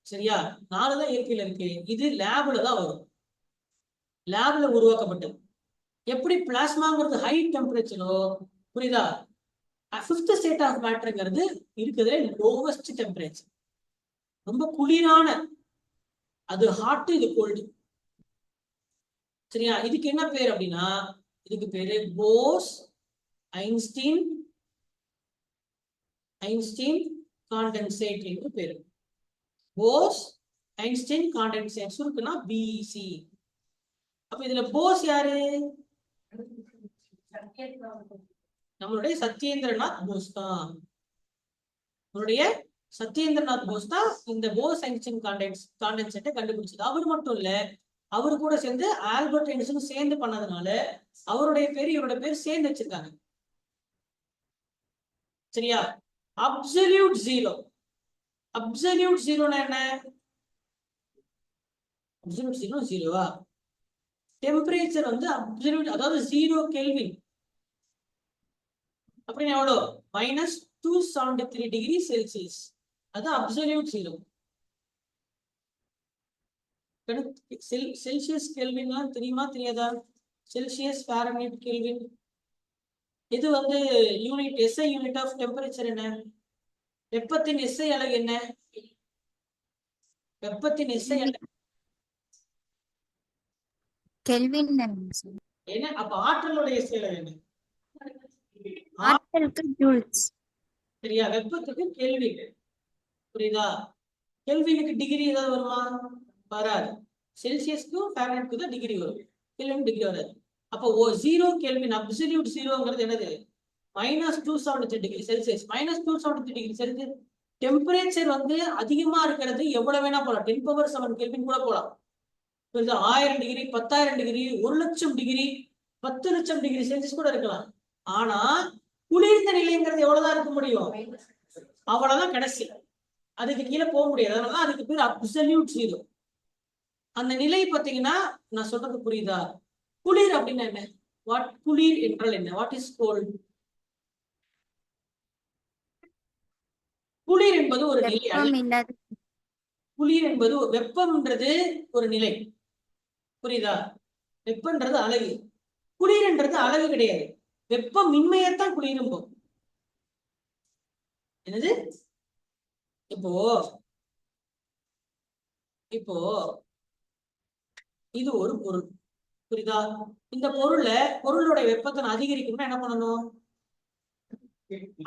சரியா? 4 தான் இயற்கையில இருக்கு, இது லேப்ல தான் வரும், லேப்ல உருவாக்கப்பட்டது. எப்படி பிளாஸ்மாங்கிறது ஹை டெம்பரேச்சரோ, புரியுதா, 5th ஸ்டேட் ஆஃப் மேட்டர்ங்கிறது இருக்கிறதுல லோவஸ்ட் டெம்பரேச்சர், ரொம்ப குளிரான, அது ஹாட், இது கோல்டு. சரியா? இதுக்கு என்ன பேர் அப்படின்னா, இதுக்கு பேரு போஸ் ஐன்ஸ்டீன் காண்டன்சேட் என்று பேரு. போஸ் ஐன்ஸ்டீன் காண்டன்சேட், சுருக்குனா பிஇசி. அப்ப இதுல போஸ் யாரு? நம்மளுடைய சத்யேந்திரநாத் போஸ் தான். நம்மளுடைய சத்யேந்திரநாத் போஸ் தான் இந்த போஸ் ஐன்ஸ்டீன் காண்டென்செட்டை கண்டுபிடிச்சது. அவர் மட்டும் இல்ல, அவரு கூட சேர்ந்து ஆல்பர்ட் ஐன்ஸ்டீன் சேர்ந்து பண்ணதுனால அவருடைய பேர் இவருடைய பேர் சேர்ந்து வச்சிருக்காங்க. சரியா? Absolute zero. அப்சல்யூட் ஜீரோனா என்ன? அப்சல்யூட் ஜீரோ ஜீரோவா? டெம்பரேச்சர் வந்து அப்சல்யூட், அதாவது 0 கெல்வின் அப்படின்னு எவ்வளோ? -273 டிகிரி செல்சியஸ். அது அப்சல்யூட் ஜீரோ. செல்சியஸ் கெல்வின்லாம் தெரியுமா தெரியாதா? Celsius, Fahrenheit, Kelvin. இது வந்து unit, SI unit of temperature என்ன? வெப்பத்தின் எஸ்ஐ அலகு என்ன? வெப்பத்தின் எஸ்ஐ அலகு கெல்வின் என்ன? அப்ப ஆற்றலோட எஸ்ஐ அலகு என்ன? ஆற்றலுக்கு ஜூல்ஸ். சரியா? வெப்பத்துக்கு கெல்வின். புரியுதா? கெல்வினுக்கு டிகிரி ஏதாவது வருமா? வராது. செல்சியஸ்க்கும் ஃபாரன்ஹீட்க்கு தான் டிகிரி வரும், கெல்வின் டிகிரி வராது. அப்போ 0 கெல்வின் அப்சல்யூட் ஜீரோங்கிறது என்னது? -273 degree Celsius. -273 degree Celsius temperature வந்து அதிகமா இருக்கிறது எவ்வளவு வேணா போலாம். 10⁻7 கெல்வின் கூட போலாம். 1000 degree, 10,000 degree, 1,00,000 degree, 10,00,000 degree Celsius கூட இருக்கலாம். ஆனா குளிர்ந்த நிலைங்கிறது எவ்வளவுதான் இருக்க முடியும்? அவ்வளவுதான் கடைசி. அதுக்கு கீழே போக முடியாது. அதனால அதுக்கு பேர் அப்சல்யூட் ஜீரோ. அந்த நிலை பாத்தீங்கன்னா, நான் சொல்றது புரியுதா? குளிர் அப்படின்னா என்ன? வாட் குளிர் என்றால் என்ன? What is cold? குளிர் என்பது ஒரு நிலை. வெப்பம் இல்லாத குளிர் என்பது வெப்பம்ன்றது ஒரு நிலை. புரியுதா? வெப்பன்றது அழகு, குளிர்ன்றது அழகு கிடையாது. வெப்பமின்மையத்தான் குளிரும் போகும். என்னது? இப்போ இப்போ இது ஒரு பொருள். புரியுதா? இந்த பொருளோட வெப்பத்தை அதிகரிக்கணும்னா என்ன பண்ணணும்?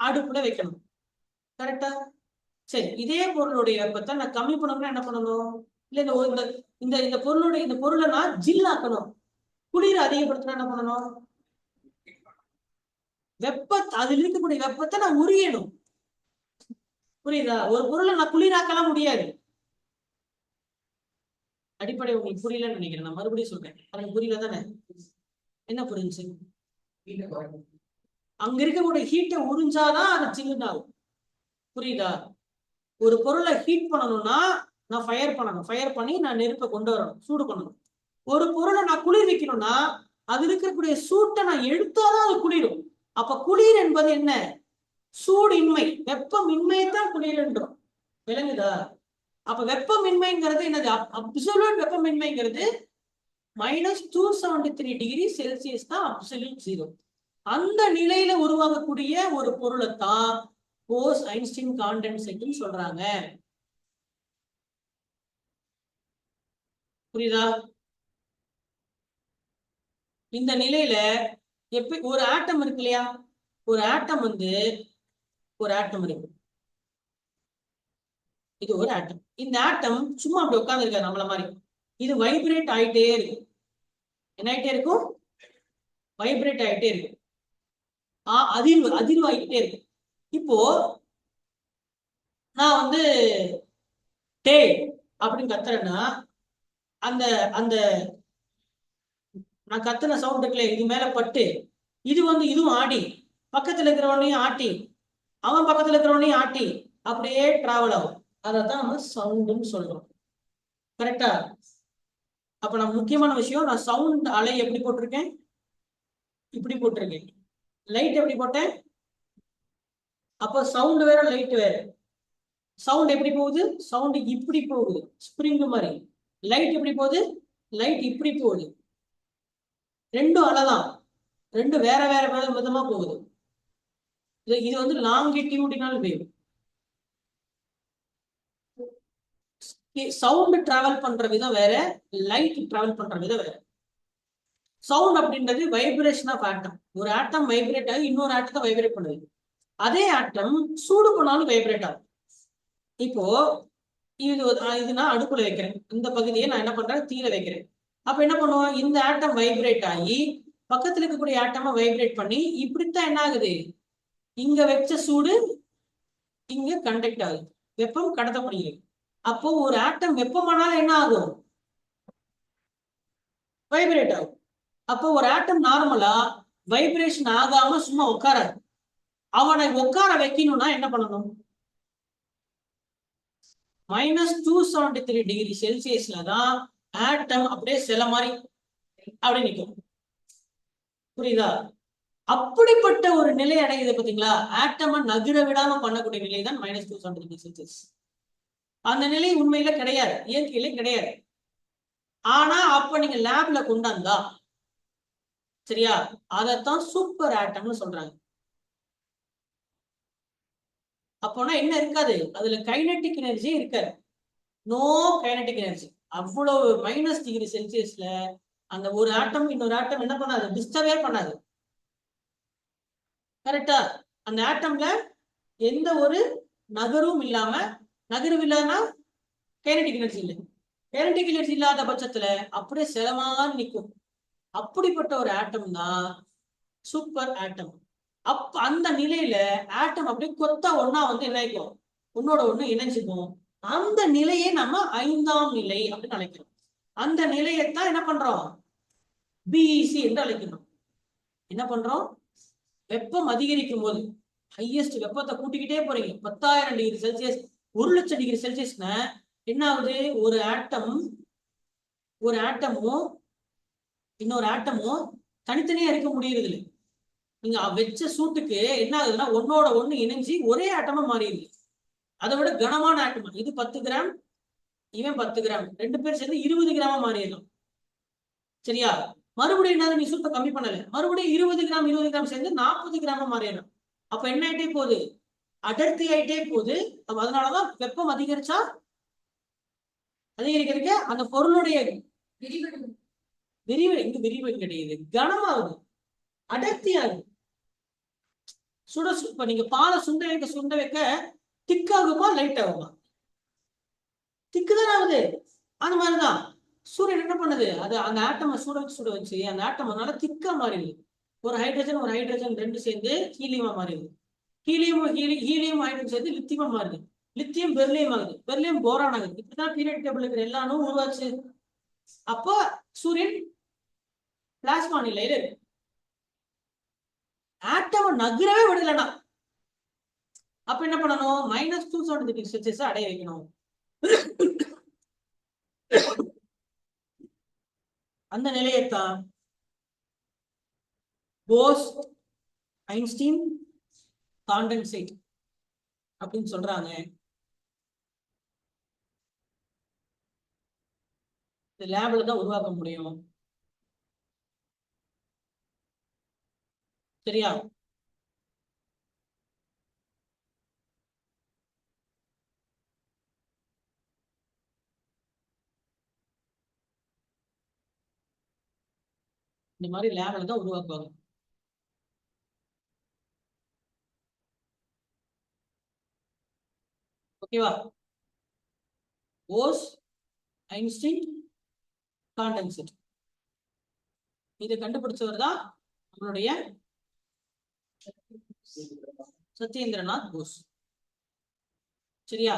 அடுப்புல வைக்கணும். கரெக்டா? சரி, இதே பொருளுடைய வெப்பத்தை நான் கம்மி பண்ணணும்னா என்ன பண்ணணும்? இல்ல இந்த பொருளை நான் ஜில்லாக்கணும், குளிர் அதிகப்படுத்தினா என்ன பண்ணணும்? அதுல இருக்கக்கூடிய வெப்பத்தை நான் உரியணும். புரியுதா? ஒரு பொருளை நான் குளிராக்கலாம் முடியாது. அடிப்படை உங்களுக்கு புரியலன்னு நினைக்கிறேன். நான் மறுபடியும் சொல்றேன். எனக்கு புரியல தானே? என்ன புரிஞ்சு? அங்க இருக்கக்கூடிய ஹீட்டை உறிஞ்சாதான் அது சில்லுன்னு ஆகும். புரியுதா? ஒரு பொருளை ஹீட் பண்ணணும்னா நான் ஃபயர் பண்ணணும். ஃபயர் பண்ணி நான் நெருப்பை கொண்டு வரணும், சூடு பண்ணணும். ஒரு பொருளை நான் குளிர் வைக்கணும்னா அது இருக்கக்கூடிய சூட்டை நான் எடுத்தாதான் அது குளிரும். அப்ப குளிர் என்பது என்ன? சூடின்மை, வெப்பமின்மையத்தான் குளிர் என்றோம். விளங்குதா? அப்ப வெப்பமின்மைங்கிறது என்னது? அப்சல்யூட் வெப்பமின்மைங்கிறது -273 டிகிரி செல்சியஸ் தான் அப்சல்யூட் ஜீரோ. அந்த நிலையில உருவாகக்கூடிய ஒரு பொருளை தான் போஸ் ஐன்ஸ்டீன் காண்டென்செட்னு சொல்றாங்க. புரியுதா? இந்த நிலையில எப்படி ஒரு ஆட்டம் இருக்கு இல்லையா? ஒரு ஆட்டம் இருக்கு. இது ஒரு ஆட்டம். இந்த ஆட்டம் சும்மா அப்படி உட்கார்ந்து இருக்காது நம்மள மாதிரி. இது வைப்ரேட் ஆயிட்டே இருக்கு. என்ன ஆயிட்டே இருக்கும்? வைப்ரேட் ஆயிட்டே இருக்கு. அதிர்வு ஆகிட்டே இருக்கு. இப்போ நான் வந்து டே அப்படின்னு கத்துறேன்னா அந்த அந்த நான் கத்துன சவுண்ட் இருக்குல்ல, இது மேல பட்டு இதுவும் ஆடி, பக்கத்துல இருக்கிறவனையும் ஆட்டி, அவன் பக்கத்துல இருக்கிறவனையும் ஆட்டி அப்படியே டிராவல் ஆகும். அதான் நம்ம சவுண்டுன்னு சொல்றோம். கரெக்டா? அப்ப நான் முக்கியமான விஷயம், நான் சவுண்ட் அலை எப்படி போட்டிருக்கேன்? இப்படி போட்டிருக்கேன். லைட் எப்படி போட்டேன்? அப்ப சவுண்ட் வேற லைட் வேற. சவுண்ட் எப்படி போகுது? சவுண்ட் இப்படி போகுது, ஸ்ப்ரிங் மாதிரி. லைட் எப்படி போகுது? லைட் இப்படி போகுது. ரெண்டும் அலைதான், ரெண்டும் வேற வேற விதமா போகுது. இது வந்து லாங்கிடியூடினல் வேவ். சவுண்ட் டிராவல் பண்ற விதம் வேற, லைட் டிராவல் பண்ற விதம் வேற. சவுண்ட் அப்படின்றது வைப்ரேஷன் ஆஃப் ஆட்டம். ஒரு ஆட்டம் வைப்ரேட் ஆகி இன்னொரு ஆட்டத்தை வைப்ரேட் பண்ணுது. அதே ஆட்டம் சூடு பண்ணாலும் வைப்ரேட் ஆகும். இப்போ இது நான் அடுப்புல வைக்கிறேன். இந்த பகுதியை நான் என்ன பண்றேன்? தீயில வைக்கிறேன். அப்ப என்ன பண்ணுவோம், இந்த ஆட்டம் வைப்ரேட் ஆகி பக்கத்துல இருக்கக்கூடிய ஆட்டமை வைப்ரேட் பண்ணி இப்படித்தான் என்ன ஆகுது, இங்க வச்ச சூடு இங்க கண்டக்ட் ஆகுது, வெப்பம் கடத்தப்படுகிறது. அப்போ ஒரு ஆட்டம் வெப்பமானாலும் என்ன ஆகும், வைப்ரேட் ஆகும். அப்போ ஒரு ஆட்டம் நார்மலா வைப்ரேஷன் ஆகாம சும்மா உட்காராது. அவனை உட்கார வைக்கணும்னா என்ன பண்ணணும், -273 டிகிரி செல்சியஸ்ல தான் ஆட்டம் அப்படியே சில மாதிரி அப்படி நிற்கும். புரியுதா? அப்படிப்பட்ட ஒரு நிலை அடையுது பாத்தீங்களா, ஆட்டமை நகர விடாம பண்ணக்கூடிய நிலை தான் -273 அந்த நிலை உண்மையில கிடையாது, இயற்கையில கிடையாது. ஆனா அப்ப நீங்க லேப்ல கொண்டாந்தா சரியா, அதத்தான் சூப்பர் ஆட்டம்னு சொல்றாங்க. அப்போனா என்ன இருக்காது, அதுல கைனெட்டிக் எனர்ஜி இருக்காது, நோ கைனெட்டிக் எனர்ஜி. அவ்வளவு -டிகிரி செல்சியஸ்ல அந்த ஒரு ஆட்டம் இன்னொரு ஆட்டம் என்ன பண்ணாது, டிஸ்டர்பே பண்ணாது. கரெக்டா? அந்த ஆட்டம்ல எந்த ஒரு நகரும் இல்லாம, நகரும் இல்லாம கைனெட்டிக் எனர்ஜி இல்லை, கைனெட்டிக் எனர்ஜி இல்லாத பட்சத்துல அப்படியே சிலமாக நிற்கும். அப்படிப்பட்ட ஒரு ஆட்டம் தான் சூப்பர் ஆட்டம். அந்த நிலையில ஆட்டம் அப்படியே கொத்தா ஒன்னா வந்து என்ன ஆயிக்கும், ஒன்னோட ஒண்ணு இணைஞ்சுக்கும். அந்த நிலையை நம்ம 5ஆம் நிலை அப்படின்னு அழைக்கிறோம். அந்த நிலையத்தான் என்ன பண்றோம், பிஇசி என்று அழைக்கிறோம். என்ன பண்றோம், வெப்பம் அதிகரிக்கும் போது ஹையஸ்ட் வெப்பத்தை கூட்டிக்கிட்டே போறீங்க, 10,000 டிகிரி செல்சியஸ், 1,00,000 டிகிரி செல்சியஸ்னா என்ன ஆகுது, ஒரு ஆட்டமும் இன்னொரு ஆட்டமும் தனித்தனியா இருக்க முடியறது இல்லை. நீங்க வச்ச சூட்டுக்கு என்ன ஆகுதுன்னா ஒன்னோட ஒண்ணு இணைஞ்சு ஒரே ஆட்டமா மாறிடுது. அதை விட கனமான ஆட்டமா, இது 10 கிராம், இவன் 10 கிராம், 2 பேர் சேர்ந்து 20 கிராமா மாறிடலாம். சரியா? மறுபடியும் என்ன, நீ சூட்டை கம்மி பண்ணல, மறுபடியும் 20 கிராம் சேர்ந்து 40 கிராமா மாறிடலாம். அப்ப என்ன ஆயிட்டே போகுது, அடர்த்தி ஆயிட்டே போகுது. அதனாலதான் வெப்பம் அதிகரிக்க அந்த பொருளுடைய விரிவு கிடையாது, கனமாகுது, அடர்த்தி ஆகுது. இப்ப நீங்க பாலை சுண்ட வைக்க திக்காகுமா லைட் ஆகுமா, திக்குதான் ஆகுது. அந்த மாதிரிதான் சூரியன் என்ன பண்ணுது, அது அந்த ஆட்டமை சுட வச்சு அந்த ஆட்டம் அதனால திக்கா மாறிடுது. ஒரு ஹைட்ரஜன் ரெண்டு சேர்ந்து ஹீலியமா மாறிடுது, ஹீலியம் ஹைட்ரஜன் சேர்ந்து லித்தியமா மாறுது, லித்தியம் பெர்லியம் ஆகுது, பெர்லியம் போரான் ஆகுது. இப்படிதான் பீரியட் டேபிள் இருக்கிற எல்லா அணுவும் உருவாச்சு. அப்போ சூரியன் பிளாஸ்மா நிலையில இருக்கு. ஆட்டமை நகரவே விடலன்னா அப்ப என்ன பண்ணணும், -270 டிகிரி செல்சியஸ் அடைய வைக்கணும். அந்த நிலையத்தான் போஸ் ஐன்ஸ்டீன் காண்டன்சேட் அப்படின்னு சொல்றாங்க. இந்த லேப்ல தான் உருவாக்க முடியும். சரியா? இந்த மாதிரி லேப்ல தான் உருவாக்குவாங்க. ஓகேவா? போஸ் ஐன்ஸ்டீன் காண்டன்சேட் இதை கண்டுபிடிச்சவர் தான் நம்மளுடைய சத்யேந்திரநாத் போஸ். சரியா?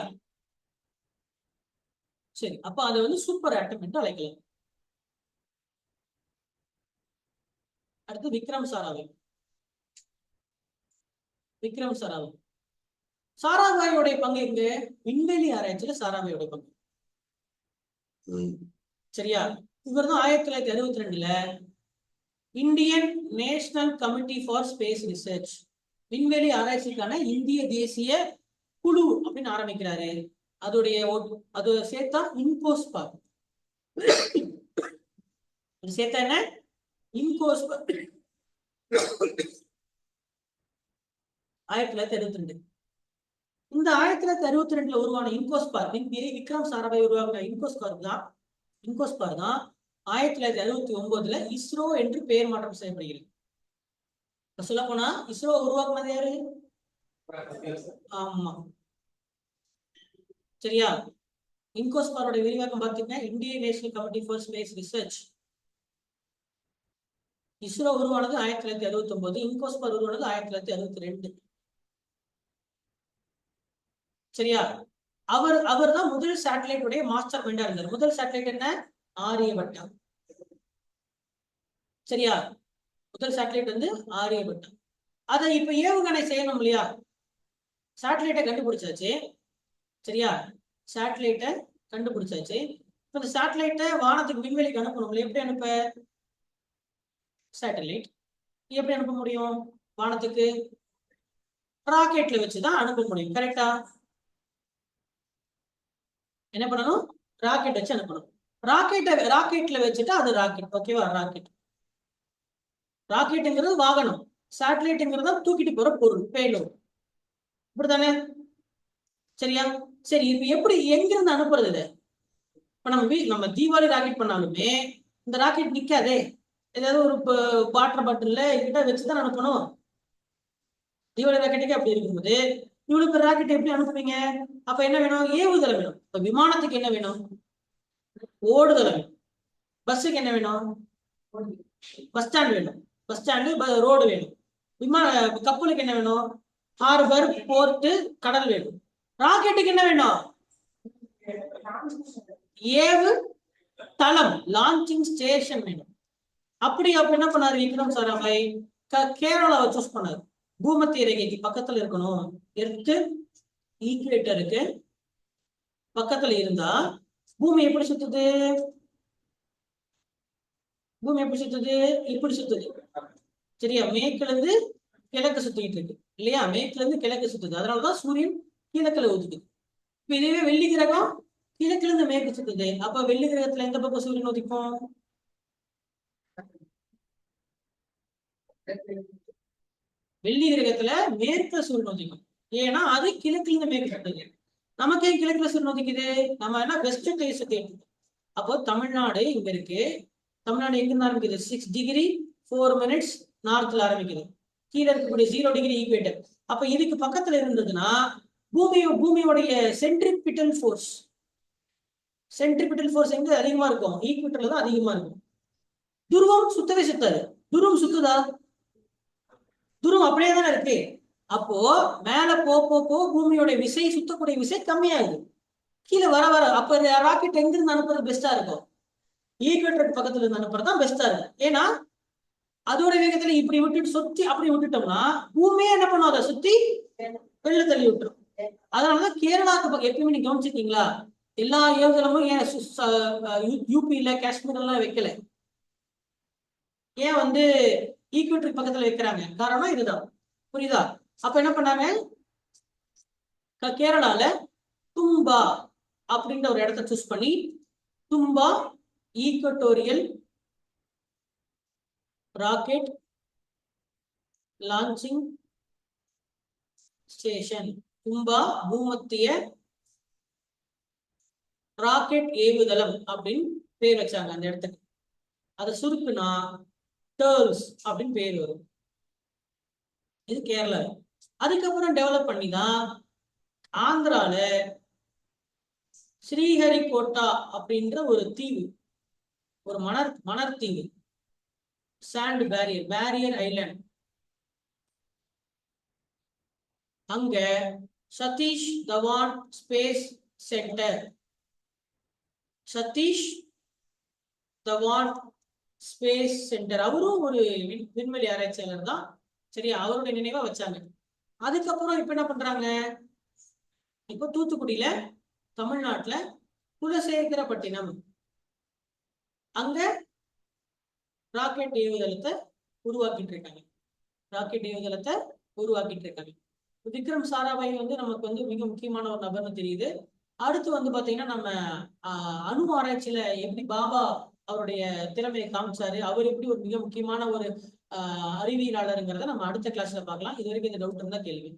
சரி, அப்ப அதை வந்து சூப்பர் ஆட்டம் என்று அழைக்கலாம். அடுத்து விக்ரம் சாராபாய். சாராபாயோடைய பங்கு எங்க, விண்வெளி ஆராய்ச்சியில சாராபாயோட பங்கு. சரியா? இவர் தான் 1962ல Indian National Committee for Space Research, விண்வெளி ஆராய்ச்சிக்கான இந்திய தேசிய குழு அப்படின்னு ஆரம்பிக்கிறாரு. அது சேர்த்தா இன்கோஸ்பார், சேர்த்தா என்ன, இன்கோஸ்பார் 1962. இந்த 1962ல உருவான இன்கோஸ்பார், விக்ரம் சாராபாய் உருவாக்கின இன்கோஸ்பார் தான் 1969ல இஸ்ரோ என்று பெயர் மாற்றம் செய்யப்படுகிறது. சொல்ல போனா இஸ்ரோ உருவாக்குனது யாரு? ஆமா, சரியா? இன்கோஸ்பாரோட விரிவாக்கம் பார்த்தீங்கன்னா Indian National Committee for Space research ISRO உருவானது 1969, இன்கோஸ்பர் உருவானது 1962. சரியா? அவர் தான் முதல் சேட்டலைட் உடைய மாஸ்டர் மைண்டா இருந்தார். முதல் சேட்டலைட் என்ன? ஆரியபட்டம். சரியா? முதல் சேட்டலைட் வந்து ஆரியபட்டம். அதை இப்ப ஏவுகணை செய்யணும் இல்லையா? சேட்டலைட்டை கண்டுபிடிச்சாச்சு. சரியா? சேட்டலைட்டை கண்டுபிடிச்சாச்சு. இப்ப இந்த சேட்டலைட்டை வானத்துக்கு விண்வெளிக்கு அனுப்பணும். எப்படி அனுப்ப? சேட்டலைட் எப்படி அனுப்ப முடியும்? வானத்துக்கு ராக்கெட்ல வச்சுதான் அனுப்ப முடியும். கரெக்டா? என்ன பண்ணணும்? ராக்கெட் வச்சு அனுப்பணும். ராக்கெட்ல வச்சுட்டு அது ராக்கெட். ஓகேவா? ராக்கெட். ராக்கெட்டுங்கிறது வாகனம், சேட்டலைட்டுங்கிறது தூக்கிட்டு போற பொருள், பேலோட். இப்படிதானே? சரியா? சரி, இப்ப எப்படி எங்கிருந்து அனுப்புறது இதை? இப்ப நம்ம தீபாவளி ராக்கெட் பண்ணாலுமே இந்த ராக்கெட் நிக்காதே. ஏதாவது ஒரு வாட்டர் பாட்டில்ல கிட்ட வச்சுதான் அனுப்பணும். தீபாவளி ராக்கெட்டுக்கு அப்படி இருக்கும்போது இவளுக்கு ராக்கெட் எப்படி அனுப்புவீங்க? அப்ப என்ன வேணும்? ஏவுதளம் வேணும். இப்ப விமானத்துக்கு என்ன வேணும்? ஓடுதளம் வேணும். பஸ்ஸுக்கு என்ன வேணும்? பஸ் ஸ்டாண்ட் வேணும். பஸ் ஸ்டாண்டு, ரோடு வேணும். கப்பலுக்கு என்ன வேணும்? ஹார்பர், போர்ட், கடல் வேணும். ராக்கெட்டுக்கு என்ன வேணும்? ஏவு தளம், லான்ச்சிங் ஸ்டேஷன் வேணும். அப்ப என்ன பண்ணாரு விக்ரம் சாராபாய்? கேரளாவை சூஸ் பண்ணாரு. பூமத்திய ரேகைக்கு பக்கத்துல இருக்கணும். எர்த்து ஈக்குவேட்டருக்கு பக்கத்துல இருந்தா பூமி எப்படி சுத்துது? பூமி எப்படி சுத்துது? இப்படி சுத்துது. சரியா? மேற்குல இருந்து கிழக்கு சுத்திட்டு இருக்கு இல்லையா? மேற்குல இருந்து கிழக்கு சுத்துது. அதனாலதான் சூரியன் கிழக்குல ஊத்துது. இப்ப இதுவே வெள்ளி கிரகம் கிழக்குல இருந்து மேற்கு சுத்துது. அப்ப வெள்ளி கிரகத்துல எந்த பக்கம் சூரியன் உதிக்கும்? வெள்ளி கிரகத்துல மேற்குல சூரியன் உதிக்கும். ஏன்னா அது கிழக்குல இருந்து மேற்கு சுத்துது. நமக்கே கிழக்குல சூரியன் உதிக்குது. நம்ம என்ன வெஸ்ட் சைடு சுத்திட்டு இருக்கோம். அப்போ தமிழ்நாடு இங்க இருக்கு. தமிழ்நாடு எங்க இருந்து ஆரம்பிக்குது? 6 டிகிரி 4 மினிட்ஸ் நார்த்ல ஆரம்பிக்குது. கீழே இருக்கக்கூடிய 0 டிகிரி ஈக்குவேட்டர். அப்ப இதுக்கு பக்கத்துல இருந்ததுன்னா பூமியோடைய சென்ட்ரிபிட்டல் ஃபோர்ஸ் எங்க அதிகமா இருக்கும்? ஈக்குவேட்டர்ல தான் அதிகமா இருக்கும். துருவம் சுத்தவே சுத்தாது. துருவம் சுத்துதா? துருவம் அப்படியே தானே இருக்கு. அப்போ மேல போ பூமியோட விசை, சுத்தக்கூடிய விசை கம்மியாகுது. கீழே வர அப்ப ராக்கெட் எங்க இருந்து அனுப்புறது பெஸ்டா இருக்கும்? ஈக்குவேட்டருக்கு பக்கத்துல இருந்து அனுப்புறது தான் பெஸ்டா இருக்கும். ஏன்னா அதோட வேகத்துல இப்படி விட்டுட்டு சுத்தி அப்படி விட்டுட்டோம்னா பூமியே என்ன பண்ணும்? அதை சுத்தி வெளில தள்ளி விட்டுரும். அதனாலதான் கேரளாவுக்கு பக்கம் எப்பயுமே நீங்க கவனிச்சிருக்கீங்களா? எல்லா ஏவுதளமும் ஏன் யூபியில காஷ்மீர் எல்லாம் வைக்கல? ஏன் ஈக்குவேட்டருக்கு பக்கத்துல வைக்கிறாங்க? காரணம் இதுதான். புரியுதா? அப்ப என்ன பண்ணாங்க? கேரளால தும்பா அப்படின்ற ஒரு இடத்த சூஸ் பண்ணி Thumba equatorial rocket launching station, Thumba பூமத்திய ராக்கெட் ஏவுதளம் அப்படின்னு பேர் வச்சாங்க அந்த இடத்துக்கு. அதை சுருக்குனா டர்ல்ஸ் அப்படின்னு பேர் வரும். இது கேரளா. அதுக்கப்புறம் டெவலப் பண்ணிதான் ஆந்திரால ஸ்ரீஹரிகோட்டா அப்படின்ற ஒரு தீவு, ஒரு மணர் தீவு, சாண்ட் பேரியர் ஐலாண்ட். அங்க Satish Dhawan space centre, Satish Dhawan space centre, அவரும் ஒரு விண்வெளி ஆராய்ச்சியாளர் தான். சரியா? அவருடைய நினைவா வச்சாங்க. அதுக்கப்புறம் இப்ப என்ன பண்றாங்க? இப்போ தூத்துக்குடியில தமிழ்நாட்டுல குலசேகரப்பட்டினம் அங்க ராக்கெட் ஏவுதளத்தை உருவாக்கிட்டு இருக்காங்க. விக்ரம் சாராபாய் நமக்கு மிக முக்கியமான ஒரு நபர்னு தெரியுது. அடுத்து பாத்தீங்கன்னா நம்ம அணு ஆராய்ச்சியில எப்படி பாபா அவருடைய திறமையை காமிச்சாரு, அவர் எப்படி ஒரு மிக முக்கியமான ஒரு அறிவியலாளருங்கிறத நம்ம அடுத்த கிளாஸ்ல பார்க்கலாம். இது வரைக்கும் இந்த டவுட் இருந்தா கேள்வி.